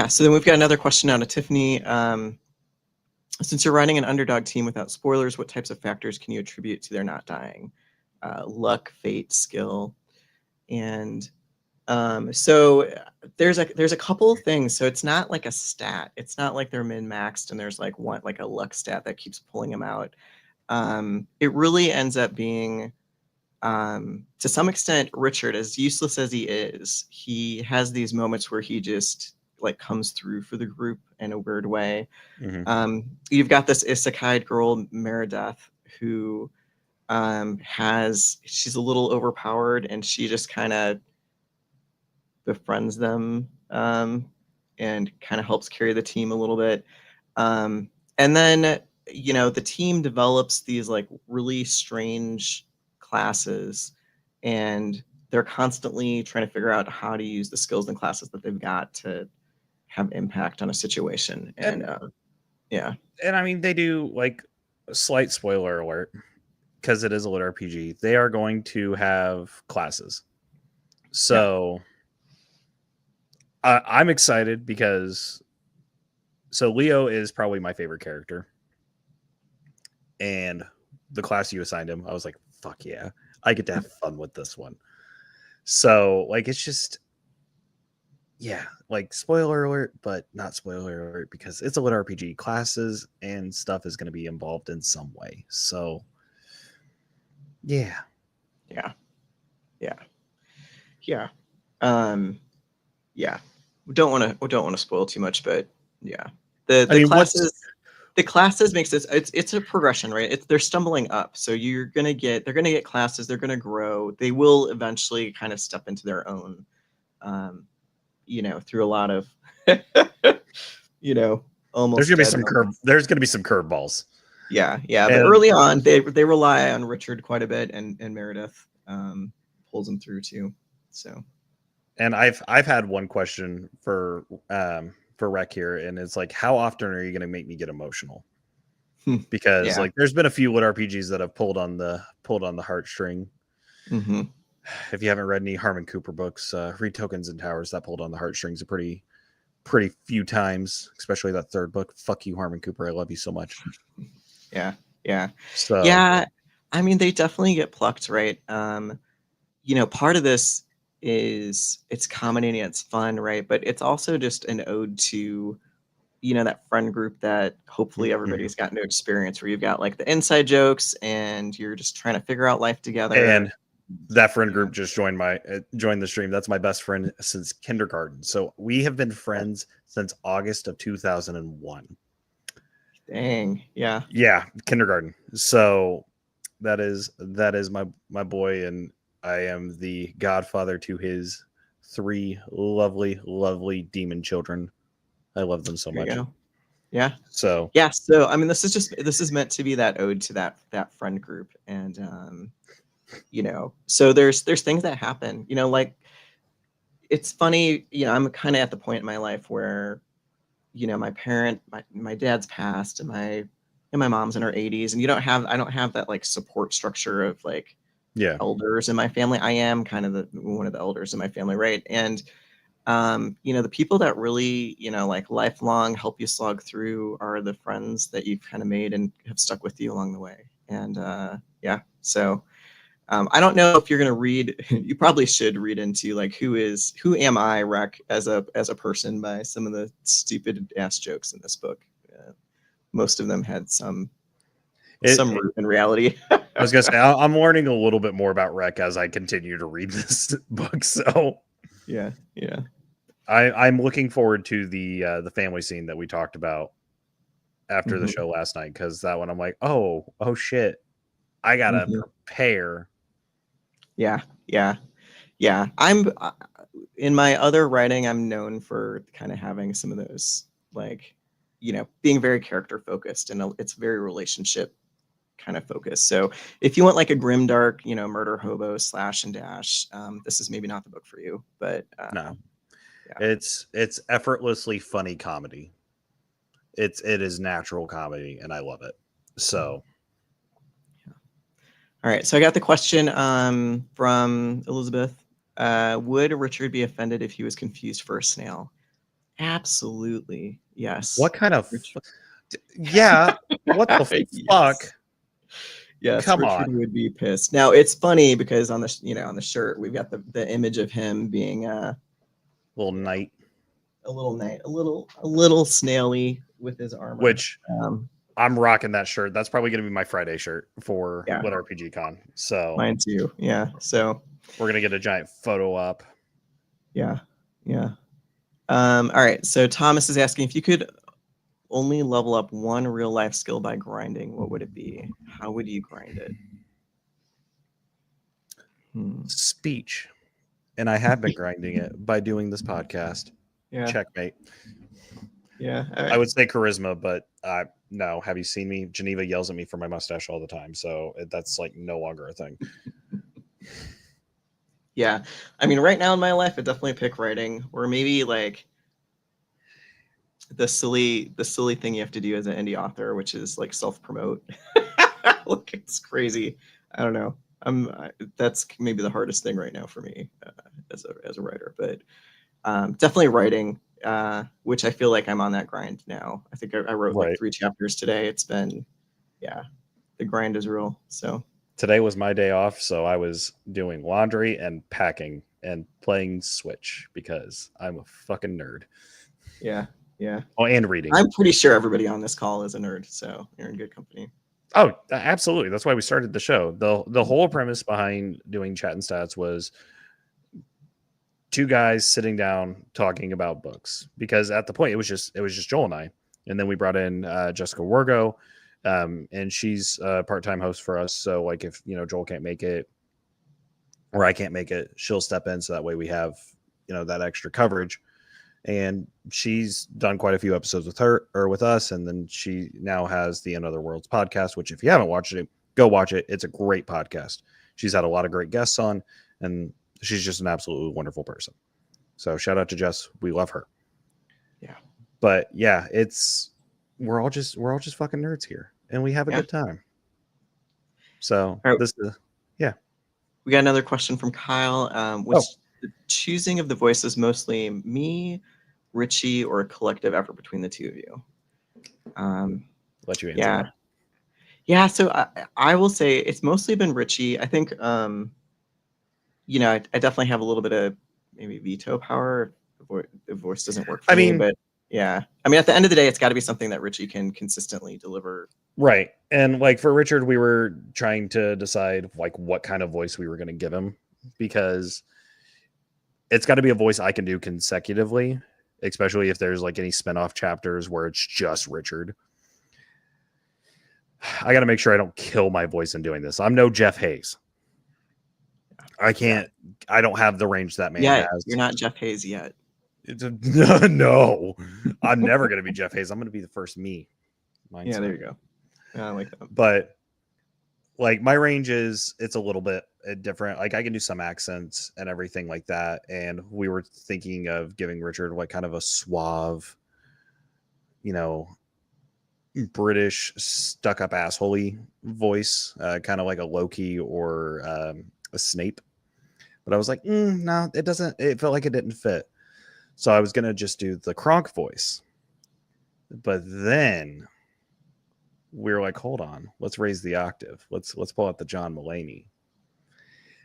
So then we've got another question out of Tiffany. Since you're running an underdog team without spoilers, what types of factors can you attribute to their not dying? Luck, fate, skill, and so there's a couple of things. So it's not like a stat. It's not like they're min-maxed and there's like a luck stat that keeps pulling them out. It really ends up being, to some extent, Richard, as useless as he is, he has these moments where he just like comes through for the group in a weird way. Mm-hmm. You've got this isekai girl, Meredith, who she's a little overpowered, and she just kind of befriends them, and kind of helps carry the team a little bit. And then the team develops these like really strange classes, and they're constantly trying to figure out how to use the skills and classes that they've got to have impact on a situation. And I mean, they do, like, a slight spoiler alert, because it is a lit RPG, they are going to have classes. So I'm excited because Leo is probably my favorite character, and the class you assigned him, I was like, fuck yeah, I get to have fun with this one. So like, it's just, like, spoiler alert, but not spoiler alert, because it's a lit RPG. Classes and stuff is going to be involved in some way. So yeah. We don't want to spoil too much, but yeah, the classes. the classes makes this. It's a progression, right? They're stumbling up, so they're gonna get classes. They're gonna grow. They will eventually kind of step into their own, through a lot of, almost dead moments. There's gonna be some curveballs. Yeah. But early on, they rely on Richard quite a bit, and Meredith pulls them through too. So. And I've had one question for Reck here, and it's like, how often are you going to make me get emotional? Because like, there's been a few Lit RPGs that have pulled on the heartstring. Mm-hmm. If you haven't read any Harmon Cooper books, read Tokens and Towers. That pulled on the heartstrings a pretty few times, especially that third book. Fuck you, Harmon Cooper. I love you so much. Yeah. So yeah, I mean, they definitely get plucked, right? Part of this is it's comedy and it's fun, right? But it's also just an ode to, that friend group that hopefully everybody's gotten to experience, where you've got like the inside jokes and you're just trying to figure out life together. And that friend group just joined the stream. That's my best friend since kindergarten. So we have been friends since August of 2001. Dang. Yeah, kindergarten. So that is my boy, and I am the godfather to his 3 lovely demon children. I love them so much. Yeah. So I mean, this is meant to be that ode to that friend group, and so there's things that happen, like, it's funny, I'm kind of at the point in my life where, my dad's passed, and my mom's in her 80s, and I don't have that like support structure of like elders in my family. I am kind of one of the elders in my family, right? And the people that really, like lifelong help you slog through are the friends that you've kind of made and have stuck with you along the way. And so I don't know if you're going to read, you probably should read into like, who am I, Reck, as a person, by some of the stupid ass jokes in this book. Most of them had some root in reality. I was going to say, I'm learning a little bit more about Reck as I continue to read this book. So yeah. I'm looking forward to the family scene that we talked about after the show last night, because that one I'm like, oh shit, I gotta prepare. Yeah. I'm in my other writing, I'm known for kind of having some of those, like, being very character focused, and it's very relationship kind of focused. So if you want like a grimdark, murder hobo slash and dash, this is maybe not the book for you. But no. It's effortlessly funny comedy. It is natural comedy, and I love it. So, all right. So I got the question from Elizabeth. Would Richard be offended if he was confused for a snail? Absolutely, yes. What kind of? Yeah. What the fuck? Yes, come Richard on. Would be pissed. Now it's funny because on the on the shirt we've got the image of him being a little knight, a little snaily with his armor. Which I'm rocking that shirt. That's probably going to be my Friday shirt for Lit RPG Con. So mine too. Yeah. So we're gonna get a giant photo up. Yeah. All right. So Thomas is asking, if you could only level up one real life skill by grinding, what would it be? How would you grind it? Speech. And I have been grinding it by doing this podcast. Yeah. Checkmate. Yeah. Right. I would say charisma, but no. Have you seen me? Geneva yells at me for my mustache all the time, so that's like no longer a thing. Yeah. I mean, right now in my life, I definitely pick writing, or maybe like the silly thing you have to do as an indie author, which is like self-promote. Look, it's crazy. I don't know. That's maybe the hardest thing right now for me as a writer, but definitely writing, which I feel like I'm on that grind now. I think I wrote like 3 chapters today. It's been, the grind is real. So today was my day off, so I was doing laundry and packing and playing Switch because I'm a fucking nerd. Yeah. Oh, and reading. I'm pretty sure everybody on this call is a nerd, so you're in good company. Oh, absolutely. That's why we started the show. The whole premise behind doing Chat and Stats was 2 guys sitting down talking about books, because at the point it was just Joel and I. And then we brought in Jessica Wargo, and she's a part-time host for us. So like if Joel can't make it or I can't make it, she'll step in so that way we have that extra coverage. And she's done quite a few episodes with her or with us, and then she now has the In Other Worlds podcast, which if you haven't watched it, go watch it. It's a great podcast. She's had a lot of great guests on, and she's just an absolutely wonderful person. So shout out to Jess. We love her. Yeah. But yeah, we're all just fucking nerds here, and we have a good time. So right. This is We got another question from Kyle. The choosing of the voices mostly me, Richey, or a collective effort between the two of you? Let you answer. Yeah. So I will say it's mostly been Richey. I think I definitely have a little bit of maybe veto power if the voice doesn't work for me. But yeah, I mean, at the end of the day, it's got to be something that Richey can consistently deliver. Right. And like for Richard, we were trying to decide like what kind of voice we were going to give him, because it's got to be a voice I can do consecutively, especially if there's like any spinoff chapters where it's just Richard. I got to make sure I don't kill my voice in doing this. I'm no Jeff Hayes. I can't. I don't have the range that man has. You're not Jeff Hayes yet. No, I'm never going to be Jeff Hayes. I'm going to be the first me. Mindset. Yeah, there you go. Yeah, I like that. But like my range it's a little bit different. Like I can do some accents and everything like that. And we were thinking of giving Richard like kind of a suave, British stuck up assholey voice, kind of like a Loki or a Snape. But I was like, no, it doesn't. It felt like it didn't fit. So I was going to just do the Kronk voice. But then we were like, hold on, let's raise the octave. Let's pull out the John Mulaney.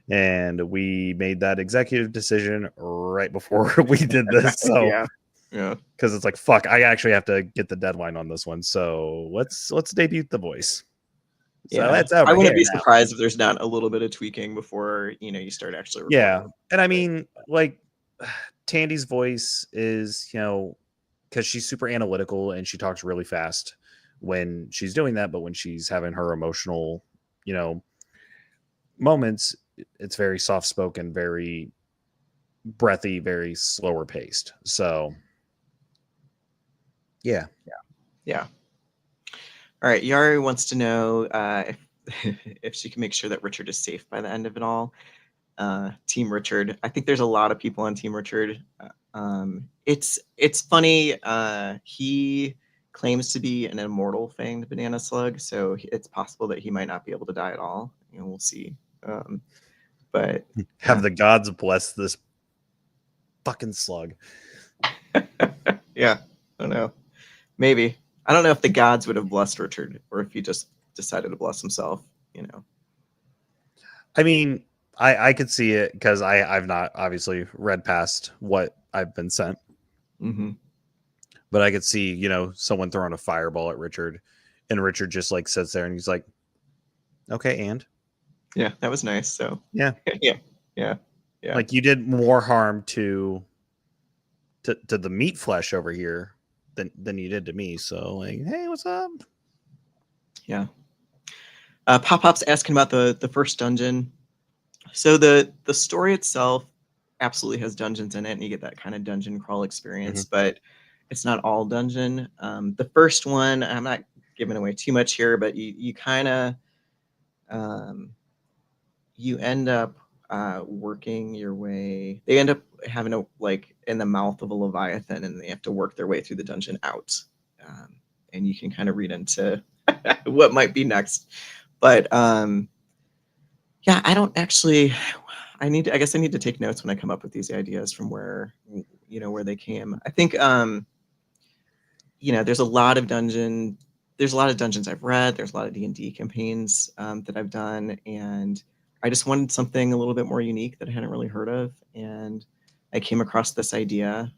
And we made that executive decision right before we did this. So yeah. Because it's like, fuck, I actually have to get the deadline on this one. So let's debut the voice. So that's I wouldn't be surprised if there's not a little bit of tweaking before you start actually recording. Yeah. And I mean, like Tandy's voice is, because she's super analytical and she talks really fast when she's doing that, but when she's having her emotional, moments, it's very soft spoken, very breathy, very slower paced. So yeah. All right, Yari wants to know if she can make sure that Richard is safe by the end of it all. Team Richard. I think there's a lot of people on Team Richard. It's funny. He claims to be an immortal fanged banana slug, so it's possible that he might not be able to die at all. We'll see. But have the gods bless this fucking slug. Yeah, I don't know. Maybe. I don't know if the gods would have blessed Richard or if he just decided to bless himself. I mean, I could see it because I've not obviously read past what I've been sent. Mm-hmm. But I could see, someone throwing a fireball at Richard, and Richard just like sits there and he's like, okay, and yeah, that was nice. So yeah. Yeah. Like you did more harm to the meat flesh over here than you did to me. So like, hey, what's up? Yeah. Pop-Pop's asking about the first dungeon. So the story itself absolutely has dungeons in it, and you get that kind of dungeon crawl experience, but it's not all dungeon. The first one, I'm not giving away too much here, but you kind of you end up working your way. They end up having to like in the mouth of a Leviathan, and they have to work their way through the dungeon out. And you can kind of read into what might be next. But yeah, I don't actually. I guess I need to take notes when I come up with these ideas from where they came. I think there's a lot of dungeons I've read. There's a lot of D&D campaigns that I've done, and I just wanted something a little bit more unique that I hadn't really heard of, and I came across this idea.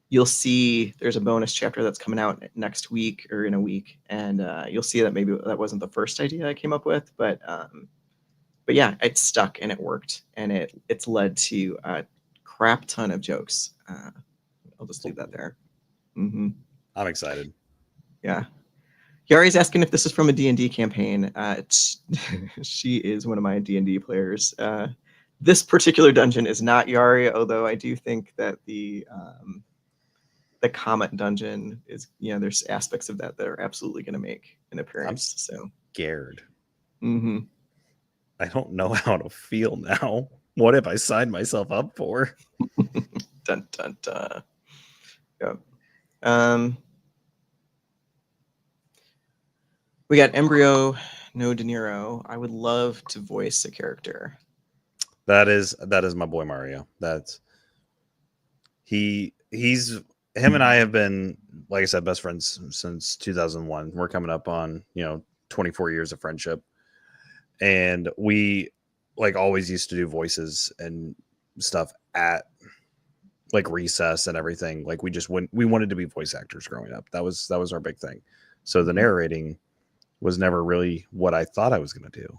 You'll see there's a bonus chapter that's coming out next week or in a week, and you'll see that maybe that wasn't the first idea I came up with, but yeah, it stuck and it worked, and it's led to a crap ton of jokes. I'll just leave that there. Mm-hmm. I'm excited. Yeah. Yari's asking if this is from a D&D campaign. She is one of my D&D players. This particular dungeon is not Yari, although I do think that the Comet dungeon is, there's aspects of that are absolutely going to make an appearance. So scared. Mm-hmm. I don't know how to feel now. What have I signed myself up for? Dun dun dun. Yep. We got Embryo No De Niro. I would love to voice a character. That is my boy Mario. He's him and I have been, like I said, best friends since 2001. We're coming up on 24 years of friendship, and we like always used to do voices and stuff at like recess and everything. Like we wanted to be voice actors growing up. That was our big thing. So the narrating was never really what I thought I was going to do.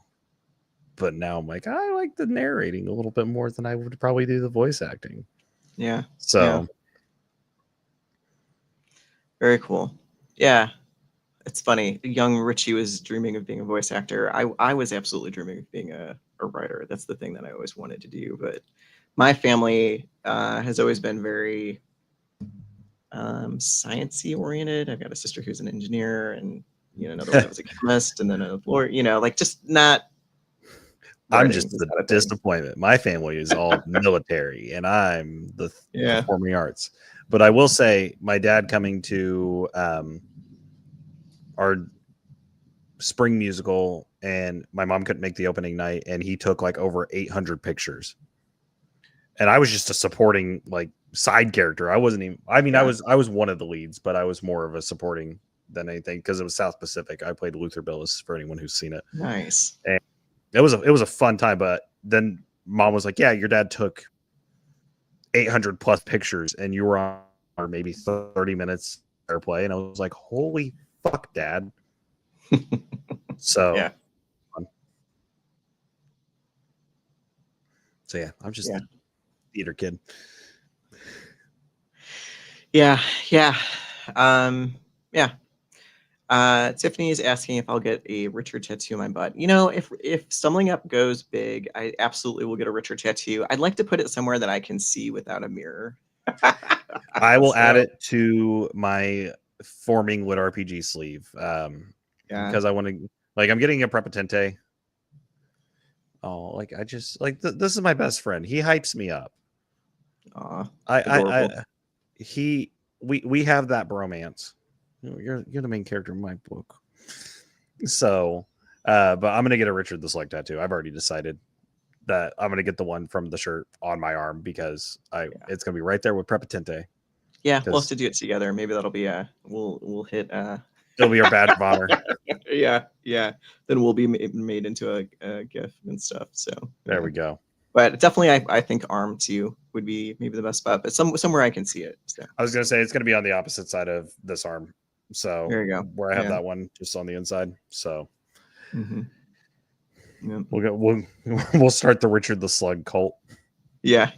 But now I'm like, I like the narrating a little bit more than I would probably do the voice acting. Yeah. So yeah. Very cool. Yeah. It's funny. Young Richey was dreaming of being a voice actor. I was absolutely dreaming of being a writer. That's the thing that I always wanted to do. But my family has always been very sciencey oriented. I've got a sister who's an engineer, and another one that was a chemist, and then a lawyer. Like just not. I'm just the disappointment. My family is all military, and I'm the performing arts. But I will say, my dad coming to our spring musical, and my mom couldn't make the opening night, and he took like over 800 pictures. And I was just a supporting like side character. I wasn't even. I mean, I was one of the leads, but I was more of a supporting than anything because it was South Pacific. I played Luther Billis for anyone who's seen it. Nice. And it was a fun time. But then mom was like, "Yeah, your dad took 800 plus pictures, and you were on or maybe 30 minutes airplay." And I was like, "Holy fuck, Dad!" So yeah. So yeah, I'm just a theater kid. Yeah. Tiffany is asking if I'll get a Richard tattoo on my butt. If Stumbling Up goes big, I absolutely will get a Richard tattoo. I'd like to put it somewhere that I can see without a mirror. I will add it to my forming lit RPG sleeve. Because I want to, like, I'm getting a Prepotente. Oh, like I just like this is my best friend. He hypes me up. We have that bromance. You're the main character in my book. So, but I'm gonna get a Richard the Slug tattoo. I've already decided that I'm gonna get the one from the shirt on my arm because it's gonna be right there with Prepotente. Yeah, we'll have to do it together. Maybe that'll be we'll hit it'll be our badge of honor. yeah. Then we'll be made into a GIF and stuff. So there we go. But definitely, I think arm too would be maybe the best spot. But somewhere I can see it. So. I was gonna say it's gonna be on the opposite side of this arm. So there you go. Where I have that one just on the inside. So Yep. we'll start the Richard the Slug cult. Yeah.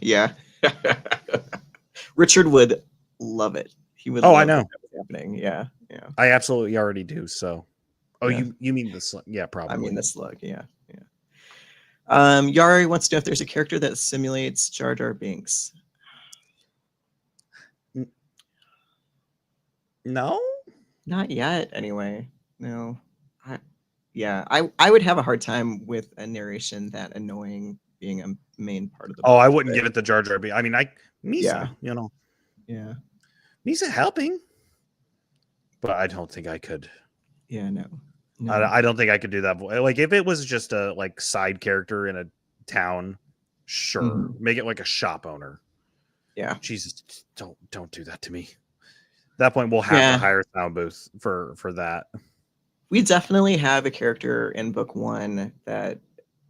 Richard would love it. He would. Oh, I know. That was happening. Yeah. I absolutely already do. So, you mean the slug? Yeah, probably. I mean the slug. Yeah. Yari wants to know if there's a character that simulates Jar Jar Binks. No, not yet. Anyway, no. I would have a hard time with a narration that annoying being a main part of the book. I wouldn't give it the Jar Jar Binks. I mean, Misa, Yeah. Misa helping, but I don't think I could. Yeah, no. I don't think I could do that. Like if it was just a like side character in a town, sure, make it like a shop owner. Yeah, Jesus, don't do that to me. At that point, we'll have to hire a sound booth for that. We definitely have a character in book 1 that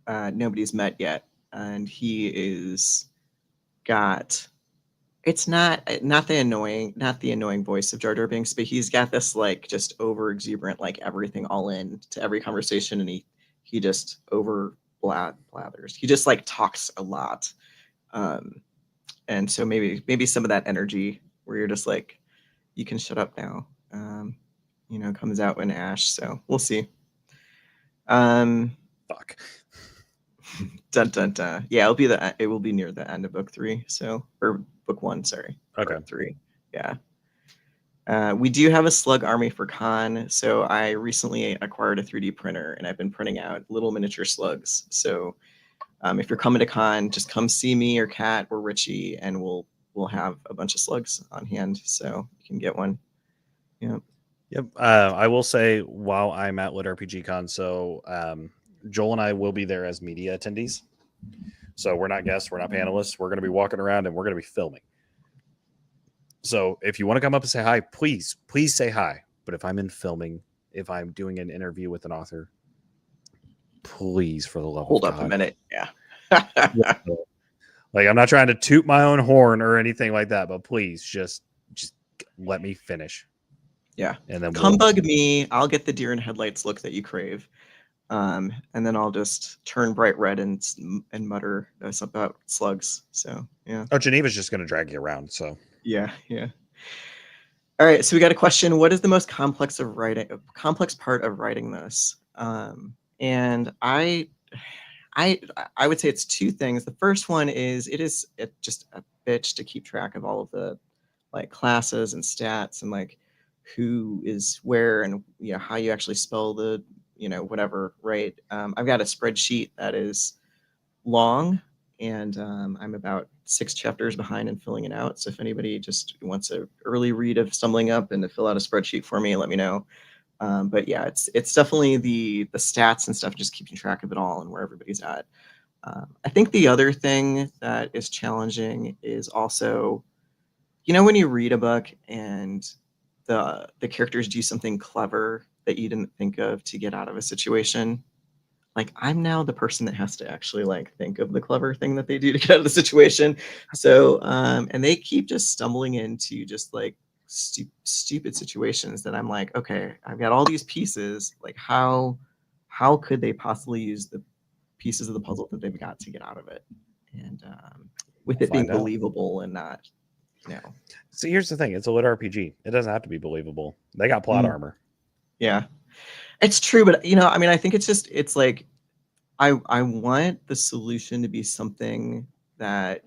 nobody's met yet, and he is got. It's not the annoying voice of Jar Jar Binks, but he's got this like just over exuberant, like everything all in to every conversation, and he just over blathers. He just like talks a lot, and so maybe some of that energy where you're just like, you can shut up now. comes out in Ash. So we'll see. Fuck. Dun dun dun. Yeah, it will be near the end of book 3. So, or book 1, sorry. Okay. Part 3. Yeah. We do have a slug army for con. So I recently acquired a 3D printer and I've been printing out little miniature slugs. So if you're coming to con, just come see me or Kat or Richey, and we'll have a bunch of slugs on hand, so you can get one. Yep. I will say, while I'm at Lit RPG Con, so Joel and I will be there as media attendees. So we're not guests, we're not panelists. We're going to be walking around and we're going to be filming. So if you want to come up and say hi, please say hi. But if I'm in filming, if I'm doing an interview with an author, please, for the love Hold of up God. a minute. Yeah. Like, I'm not trying to toot my own horn or anything like that, but please just let me finish. Yeah. And then come bug me. I'll get the deer in headlights look that you crave. And then I'll just turn bright red and mutter about slugs. So yeah. Oh, Geneva's just going to drag you around. So yeah. All right. So we got a question. What is the most complex part of writing this? And I would say it's 2 things. The first one is it's just a bitch to keep track of all of the like classes and stats and like who is where and how you actually spell the whatever, right? I've got a spreadsheet that is long and I'm about 6 chapters behind in filling it out. So if anybody just wants an early read of Stumbling Up and to fill out a spreadsheet for me, let me know. But yeah, it's definitely the stats and stuff, just keeping track of it all and where everybody's at. I think the other thing that is challenging is also, when you read a book and the characters do something clever that you didn't think of to get out of a situation. Like, I'm now the person that has to actually like think of the clever thing that they do to get out of the situation. So, and they keep just stumbling into just like stupid situations that I'm like, okay, I've got all these pieces. Like, how could they possibly use the pieces of the puzzle that they've got to get out of it? And with it being believable and not, So here's the thing: it's a lit RPG. It doesn't have to be believable. They got plot armor. Yeah, it's true, but I think it's like I want the solution to be something that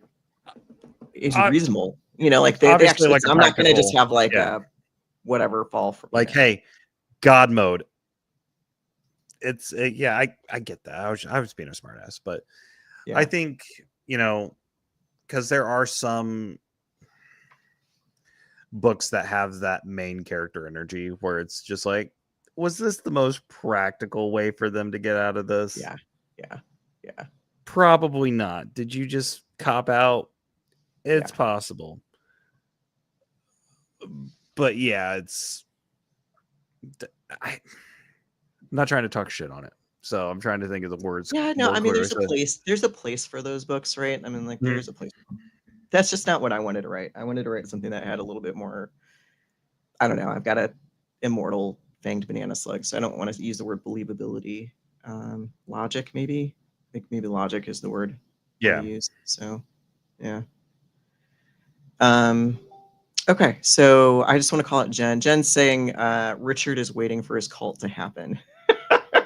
is reasonable. Like they actually. Like I'm not going to just have like a whatever fall from. Like, hey, God mode. It's I get that. I was being a smartass, but I think because there are some books that have that main character energy where it's just like, was this the most practical way for them to get out of this? Yeah. Probably not. Did you just cop out? It's possible. But yeah, I'm not trying to talk shit on it. So I'm trying to think of the words. Yeah, no, I mean, there's a place for those books, right? I mean, like there's a place. That's just not what I wanted to write. I wanted to write something that had a little bit more, I don't know. I've got a immortal fanged banana slug, so I don't want to use the word believability. Logic, maybe. I think maybe logic is the word I use. So, yeah. Okay, so I just want to call it Jen. Jen's saying Richard is waiting for his cult to happen.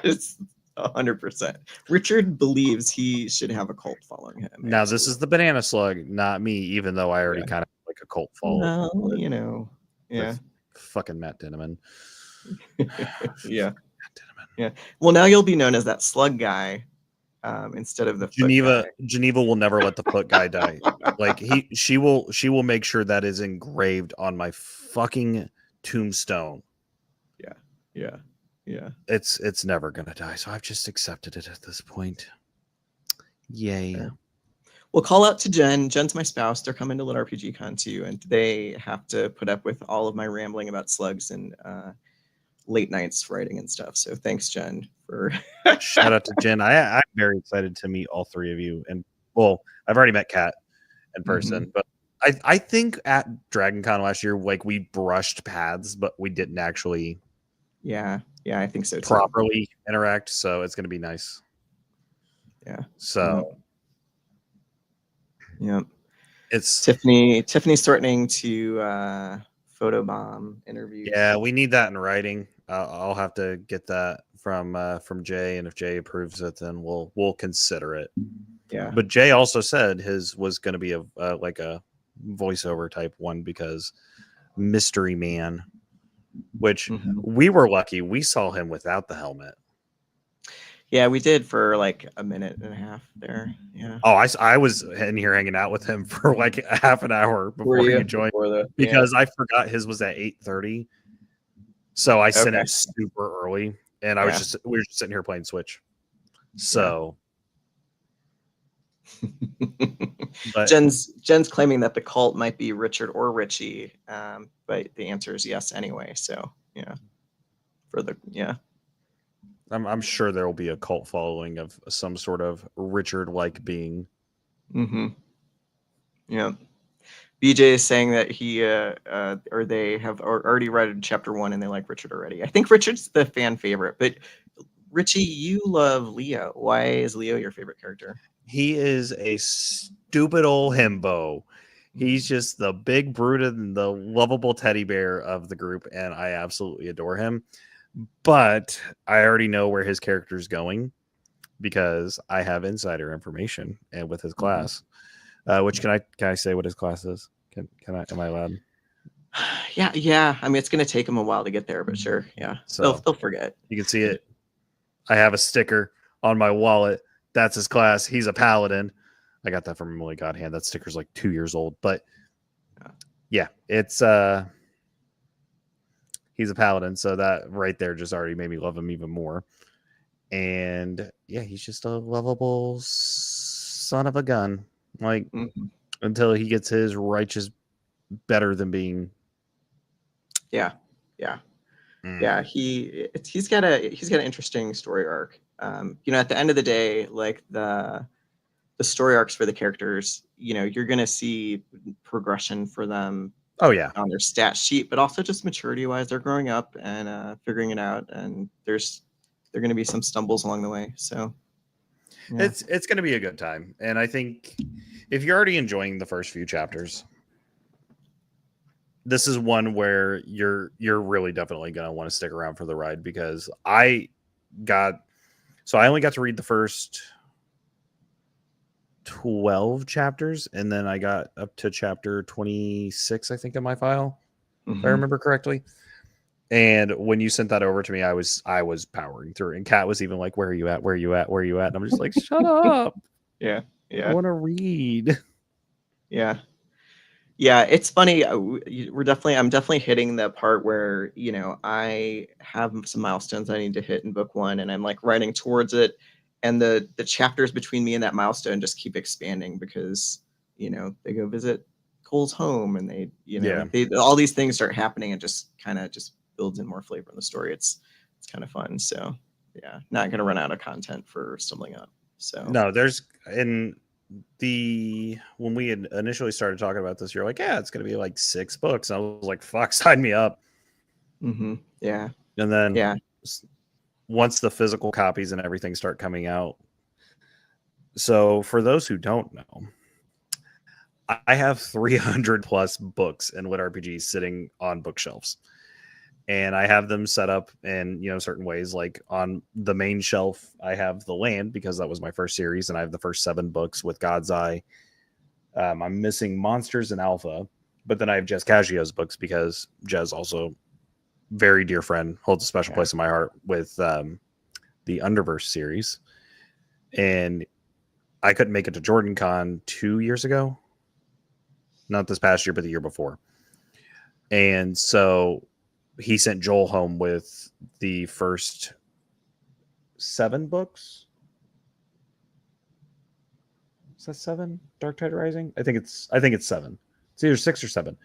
It's 100%. Richard believes he should have a cult following him. Now, this is the banana slug, not me, even though I already kind of like a cult follower. Well, yeah. Fucking Matt Dinneman. Yeah. Well, now you'll be known as that slug guy instead of the Geneva. Geneva will never let the foot guy die. Like she will make sure that is engraved on my fucking tombstone. Yeah. It's never gonna die. So I've just accepted it at this point. Yay. Yeah. We'll call out to Jen. Jen's my spouse. They're coming to Lit RPG Con too, and they have to put up with all of my rambling about slugs and late nights writing and stuff. So thanks, Jen, for shout out to Jen. I'm very excited to meet all 3 of you. And well, I've already met Kat in person, but I think at Dragon Con last year, like we brushed paths, but we didn't actually I think so too. Properly interact. So it's gonna be nice. Yeah. So yeah. It's Tiffany's threatening to photobomb interviews. Yeah, we need that in writing. I'll have to get that from Jay, and if Jay approves it, then we'll consider it. Yeah. But Jay also said his was going to be a like a voiceover type one because Mystery Man, which we were lucky we saw him without the helmet. Yeah, we did for like a minute and a half there. Yeah. Oh, I was in here hanging out with him for like a half an hour before you joined because I forgot his was at 8:30. So I sent it super early, and we were just sitting here playing Switch. So but Jen's claiming that the cult might be Richard or Richey, but the answer is yes anyway. So I'm sure there will be a cult following of some sort of Richard-like being. Yeah. BJ is saying that he or they have already read chapter 1 and they like Richard already. I think Richard's the fan favorite, but Richey, you love Leo. Why is Leo your favorite character? He is a stupid old himbo. He's just the big brute and the lovable teddy bear of the group, and I absolutely adore him. But I already know where his character is going because I have insider information and with his class. Which can I say what his class is? Am I allowed? Yeah. I mean, it's going to take him a while to get there, but sure. Yeah. So they'll forget. You can see it. I have a sticker on my wallet. That's his class. He's a paladin. I got that from Emily Godhand. That sticker's like 2 years old, but yeah, it's he's a paladin. So that right there just already made me love him even more. And yeah, he's just a lovable son of a gun. Like until he gets his righteous better than being. Yeah. He's got an interesting story arc. At the end of the day, like the story arcs for the characters, you're gonna see progression for them. Oh yeah, on their stat sheet, but also just maturity wise, they're growing up and figuring it out, and there are going to be some stumbles along the way. So yeah. It's going to be a good time, and I think if you're already enjoying the first few chapters, this is one where you're really definitely going to want to stick around for the ride because I only got to read the first 12 chapters, and then I got up to chapter 26, I think, in my file, if I remember correctly. And when you sent that over to me, I was powering through, and Kat was even like, "Where are you at? Where are you at? Where are you at?" And I'm just like, "Shut up! Yeah. I want to read." Yeah. It's funny. I'm definitely hitting the part where I have some milestones I need to hit in book 1, and I'm like writing towards it. And the chapters between me and that milestone just keep expanding because, they go visit Cole's home and they all these things start happening and just kind of just builds in more flavor in the story. It's kind of fun. So yeah, not going to run out of content for Stumbling Up. So no, when we had initially started talking about this, you're like, yeah, it's going to be like 6 books. I was like, fuck, sign me up. Yeah. And then once the physical copies and everything start coming out. So for those who don't know, I have 300 plus books in Lit RPGs sitting on bookshelves, and I have them set up in, certain ways. Like on the main shelf, I have The Land because that was my first series, and I have the first 7 books with God's Eye. I'm missing Monsters and Alpha, but then I have Jez Caggio's books because Jez also very dear friend, holds a special place in my heart with the Underverse series. And I couldn't make it to Jordan Con 2 years ago. Not this past year, but the year before. And so he sent Joel home with the first 7 books. Is that 7? Dark Tide Rising? I think it's 7. It's either 6 or 7.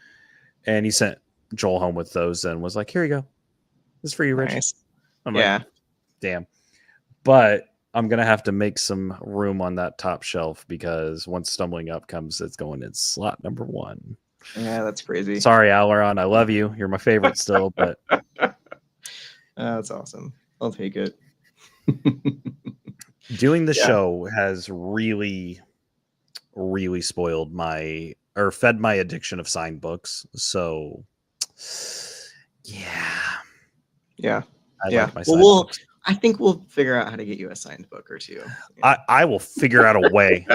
And he sent Joel home with those and was like, "Here you go. This is for you, Rich." Nice. I'm like, damn. But I'm going to have to make some room on that top shelf because once Stumbling Up comes, it's going in slot number 1. Yeah, that's crazy. Sorry, Alaron. I love you. You're my favorite still, but that's awesome. I'll take it. Doing the show has really, really spoiled fed my addiction of signed books. So Yeah. Yeah. I Yeah. like my Well, side books. I think we'll figure out how to get you a signed book or two. Yeah. I will figure out a way.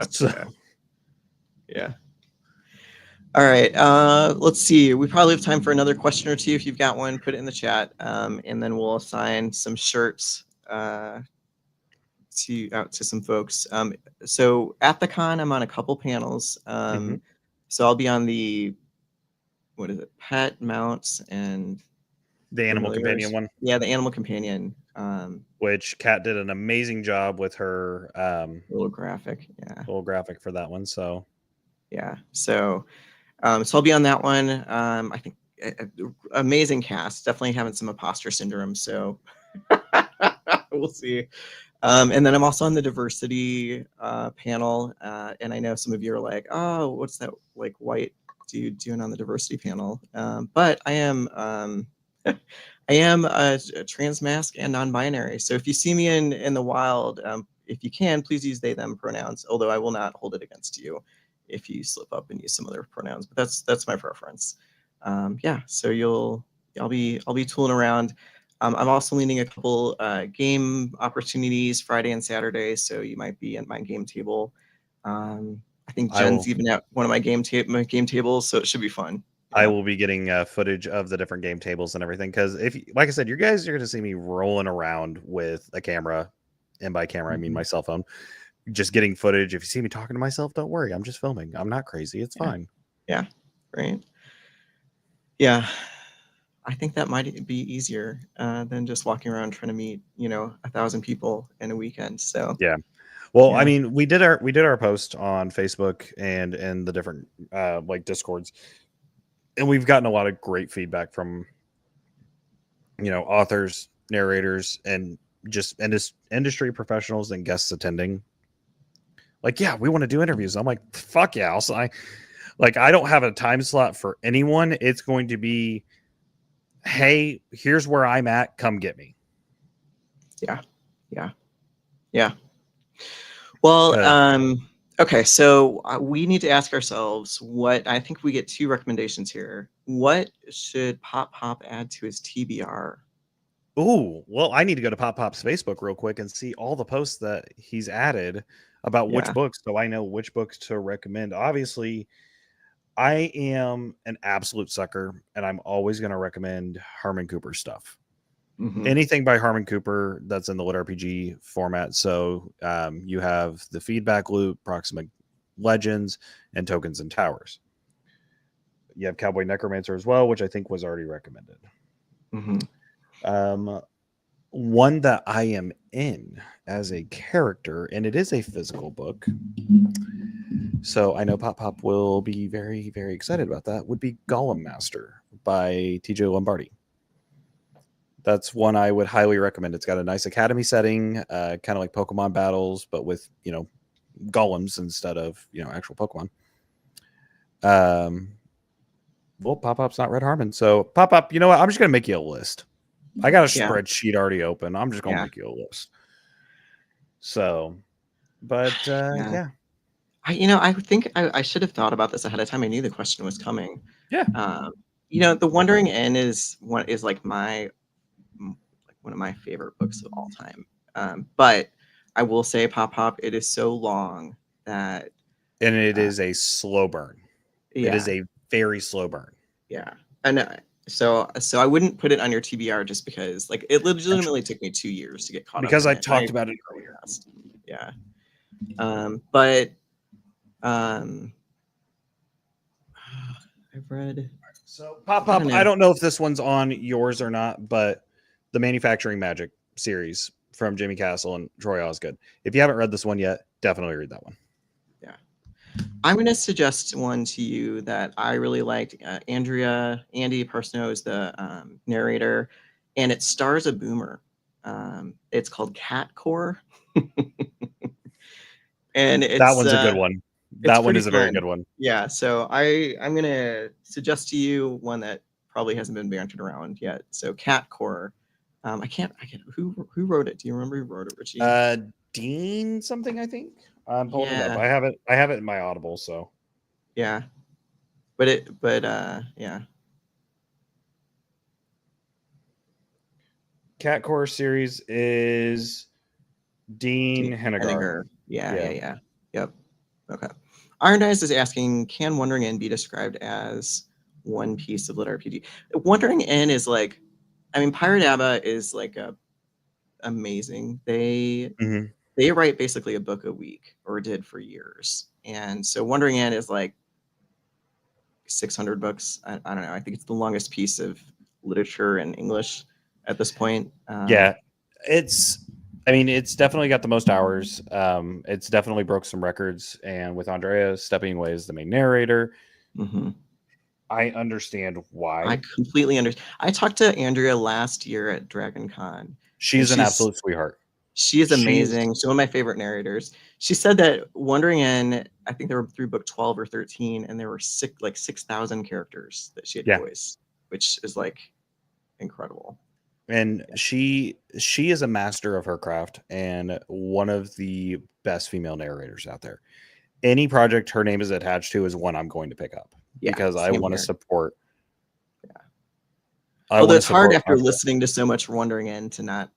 So, Yeah. Yeah. All right. Let's see. We probably have time for another question or two. If you've got one, put it in the chat, and then we'll assign some shirts out to some folks. So at the con, I'm on a couple panels. So I'll be on the what is it? Pet mounts and the animal companion familiars. one, Yeah, the animal companion. which Kat did an amazing job with her Little graphic. Yeah. little graphic for that one. So Yeah. So I'll be on that one. I think amazing cast. Definitely having some imposter syndrome. So we'll see. And then I'm also on the diversity panel. And I know some of you are like, oh, what's that like white dude doing on the diversity panel? But I am I am a trans mask and non-binary. So if you see me in the wild, if you can, please use they them pronouns. Although I will not hold it against you if you slip up and use some other pronouns. But that's my preference. Yeah. So I'll be tooling around. I'm also leading a couple game opportunities Friday and Saturday, so you might be at my game table. I think Jen's even at one of my game tables, so it should be fun. I will be getting footage of the different game tables and everything because if, like I said, you guys are going to see me rolling around with a camera, and by camera I mean my cell phone, just getting footage. If you see me talking to myself, don't worry, I'm just filming. I'm not crazy. It's fine. Yeah, right. Yeah. I think that might be easier than just walking around trying to meet, 1,000 people in a weekend. So yeah. Well, yeah. I mean, we did our post on Facebook and in the different like Discords, and we've gotten a lot of great feedback from authors, narrators, and just industry professionals and guests attending. Like, yeah, we want to do interviews. I'm like, fuck yeah, I don't have a time slot for anyone. It's going to be, hey, here's where I'm at. Come get me. Yeah. Well, okay. So we need to ask ourselves I think we get two recommendations here. What should Pop add to his TBR? Ooh, well, I need to go to Pop's Facebook real quick and see all the posts that he's added about which books, so I know which books to recommend. Obviously, I am an absolute sucker, and I'm always going to recommend Harmon Cooper stuff. Mm-hmm. Anything by Harmon Cooper that's in the Lit RPG format. So you have the Feedback Loop, Proxima Legends, and Tokens and Towers. You have Cowboy Necromancer as well, which I think was already recommended. Mm-hmm. One that I am in as a character, and it is a physical book, so I know Pop will be very, very excited about that, would be Golem Master by TJ Lombardi. That's one I would highly recommend. It's got a nice academy setting, kind of like Pokemon battles, but with, golems instead of, actual Pokemon. Well, Pop's not Red Harmon. So Pop, you know what? I'm just going to make you a list. I got a spreadsheet already open. I'm just going to make you a list. So, but yeah. I think I should have thought about this ahead of time. I knew the question was coming. Yeah. The Wandering Inn is one of my favorite books of all time. But I will say, Pop, it is so long that, and it is a slow burn. Yeah. It is a very slow burn. Yeah, and so I wouldn't put it on your TBR just because, like, it legitimately took me 2 years to get caught up. Because I talked about it earlier. Yeah. But I've read. So Pop, I don't know if this one's on yours or not, but the Manufacturing Magic series from Jimmy Castle and Troy Osgood. If you haven't read this one yet, definitely read that one. Yeah. I'm going to suggest one to you that I really liked. Andy Parsnow is the narrator, and it stars a boomer. It's called Cat Core. And that one's a good one. That one is a very good one. Yeah, so I'm going to suggest to you one that probably hasn't been bantered around yet. So Cat Core. I can't who wrote it? Do you remember who wrote it, Richey? Dean something, I think. I'm pulling it up. I have it in my Audible, so. Yeah. Yeah. Cat Core series is Dean Hennigar. Yeah. Yep. Okay. Iron Eyes is asking, can Wandering Inn be described as one piece of lit RPG? Wandering Inn is like, I mean, Pirate Abba is like amazing. They write basically a book a week, or did for years. And so Wandering Inn is like 600 books. I don't know. I think it's the longest piece of literature in English at this point. Yeah, it's definitely got the most hours. It's definitely broke some records, and with Andrea stepping away as the main narrator, I understand why. I completely understand. I talked to Andrea last year at Dragon Con. She's an absolute sweetheart. She is amazing. She's one of my favorite narrators. She said that Wandering Inn, I think they were through book 12 or 13, and there were 6,000 characters that she had voiced, which is like incredible. And she is a master of her craft and one of the best female narrators out there. Any project her name is attached to is one I'm going to pick up because I want to support. Yeah. Although it's hard after listening to so much Wandering Inn to not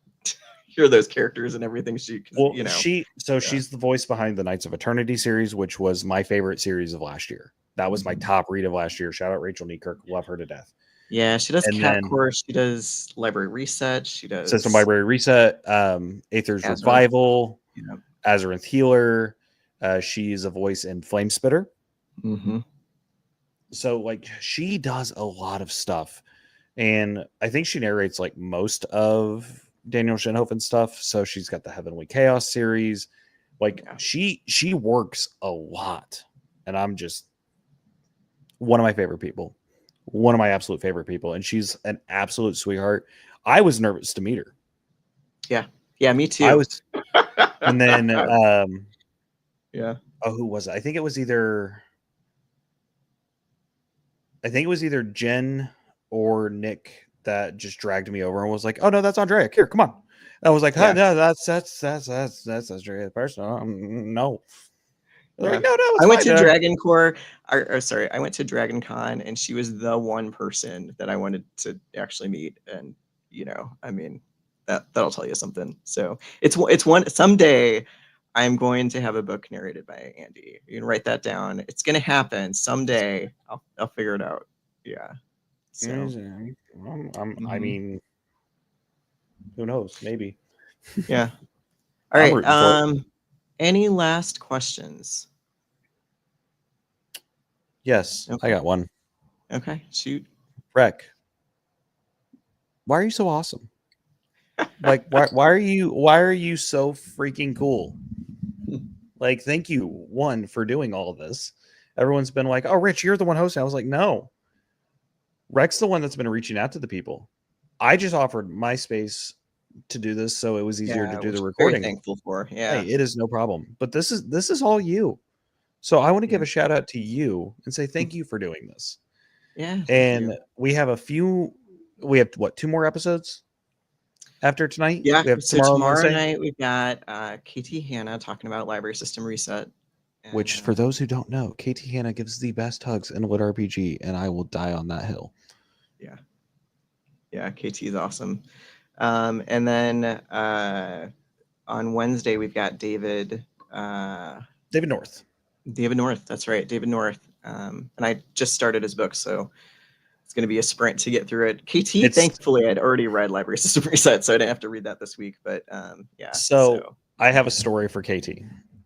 hear those characters and everything. She's the voice behind the Knights of Eternity series, which was my favorite series of last year. That was my top read of last year. Shout out Rachel Niekirk. Love her to death. Yeah, she does Cat Core. She does Library Reset. She does System Library Reset, Aether's Revival, Azeroth Healer. She's a voice in Flame Spitter. So like she does a lot of stuff, and I think she narrates like most of Daniel Shinhofen stuff. So she's got the Heavenly Chaos series. Like she works a lot, and I'm just one of my favorite people. One of my absolute favorite people, and she's an absolute sweetheart. I was nervous to meet her. Yeah, me too. I was, and then who was it? I think it was either Jen or Nick that just dragged me over and was like, "Oh no, that's Andrea. Here, come on." And I was like, "No, that's Andrea person. No." Like, no, I went to Dragon Core. I went to Dragon Con, and she was the one person that I wanted to actually meet. And I mean, that'll tell you something. So it's one someday. I'm going to have a book narrated by Andy. You can write that down. It's going to happen someday. I'll figure it out. Yeah. So. I mean, who knows? Maybe. Yeah. All right. Any last questions? Yes, okay. I got one. Okay, shoot. Reck, why are you so awesome? Like, why are you so freaking cool? Like, thank you, one, for doing all of this. Everyone's been like, "Oh, Rich, you're the one hosting." I was like, "No, Reck's the one that's been reaching out to the people. I just offered my space to do this, so it was easier to do the recording." Very thankful for. Yeah, hey, it is no problem. But this is all you. So I want to give a shout out to you and say thank you for doing this. Yeah, and we have what, 2 more episodes after tonight? Yeah, we have so tomorrow night we've got KT Hannah talking about Library System Reset. Which, for those who don't know, KT Hannah gives the best hugs in lit RPG, and I will die on that hill. Yeah, KT is awesome. And then on Wednesday we've got David North. David North, that's right, David North. And I just started his book, so it's going to be a sprint to get through it. KT, thankfully, I'd already read Library System Reset, so I didn't have to read that this week. But yeah. So I have a story for KT,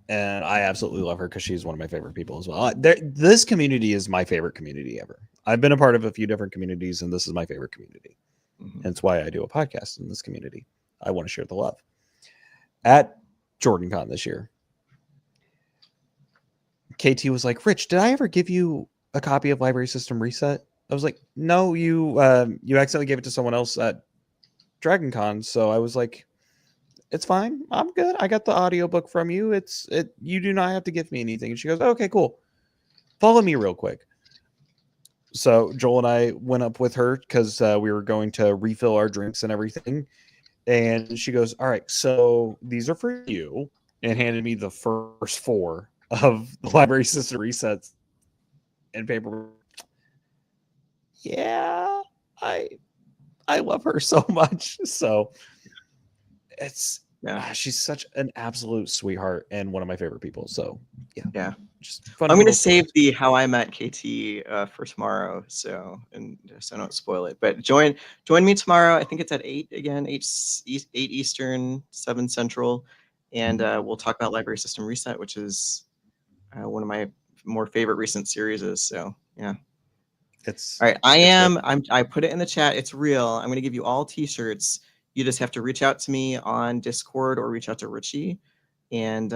and I absolutely love her because she's one of my favorite people as well. This community is my favorite community ever. I've been a part of a few different communities, and this is my favorite community. That's why I do a podcast in this community. I want to share the love. At Jordan Con this year, KT was like, "Rich, did I ever give you a copy of Library System Reset?" I was like, "No, you accidentally gave it to someone else at Dragon Con." So I was like, "It's fine. I'm good. I got the audiobook from you. You do not have to give me anything." And she goes, "Okay, cool. Follow me real quick." So Joel and I went up with her because we were going to refill our drinks and everything. And she goes, "All right, so these are for you," and handed me the first 4 of the Library System Resets and paper. Yeah, I love her so much. So it's Yeah. she's such an absolute sweetheart and one of my favorite people. So Yeah. just fun. I'm going to little save stories. the How I Met KT for tomorrow, so I don't spoil it. But join me tomorrow. I think it's at 8 again, 8 Eastern, 7 Central, and we'll talk about Library System Reset, which is one of my more favorite recent series. So yeah. It's All right. great. I put it in the chat. It's real. I'm going to give you all T-shirts. You just have to reach out to me on Discord or reach out to Richey, and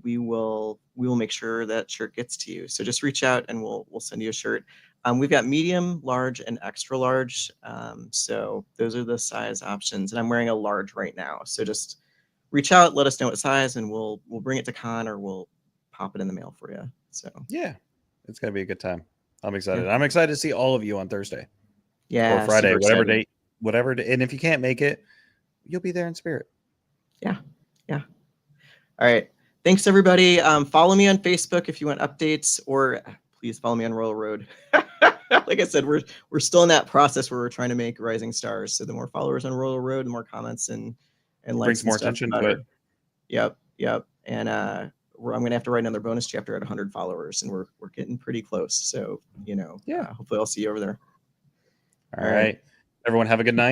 we will make sure that shirt gets to you. So just reach out and we'll send you a shirt. We've got medium, large, and extra large. So those are the size options. And I'm wearing a large right now. So just reach out, let us know what size, and we'll bring it to con or we'll pop it in the mail for you. So Yeah, it's gonna be a good time. I'm excited. yeah, I'm excited to see all of you on Thursday or yeah, Friday, super whatever excited. date, whatever. And if you can't make it, you'll be there in spirit. Yeah, yeah. All right. Thanks, everybody. Follow me on Facebook if you want updates, or please follow me on Royal Road. Like I said, we're still in that process where we're trying to make Rising Stars. So the more followers on Royal Road, the more comments and likes Brings and more stuff, the attention to better. it. Yep. And I'm gonna have to write another bonus chapter at 100 followers, and we're getting pretty close. So Yeah. hopefully I'll see you over there. All right. Everyone have a good night.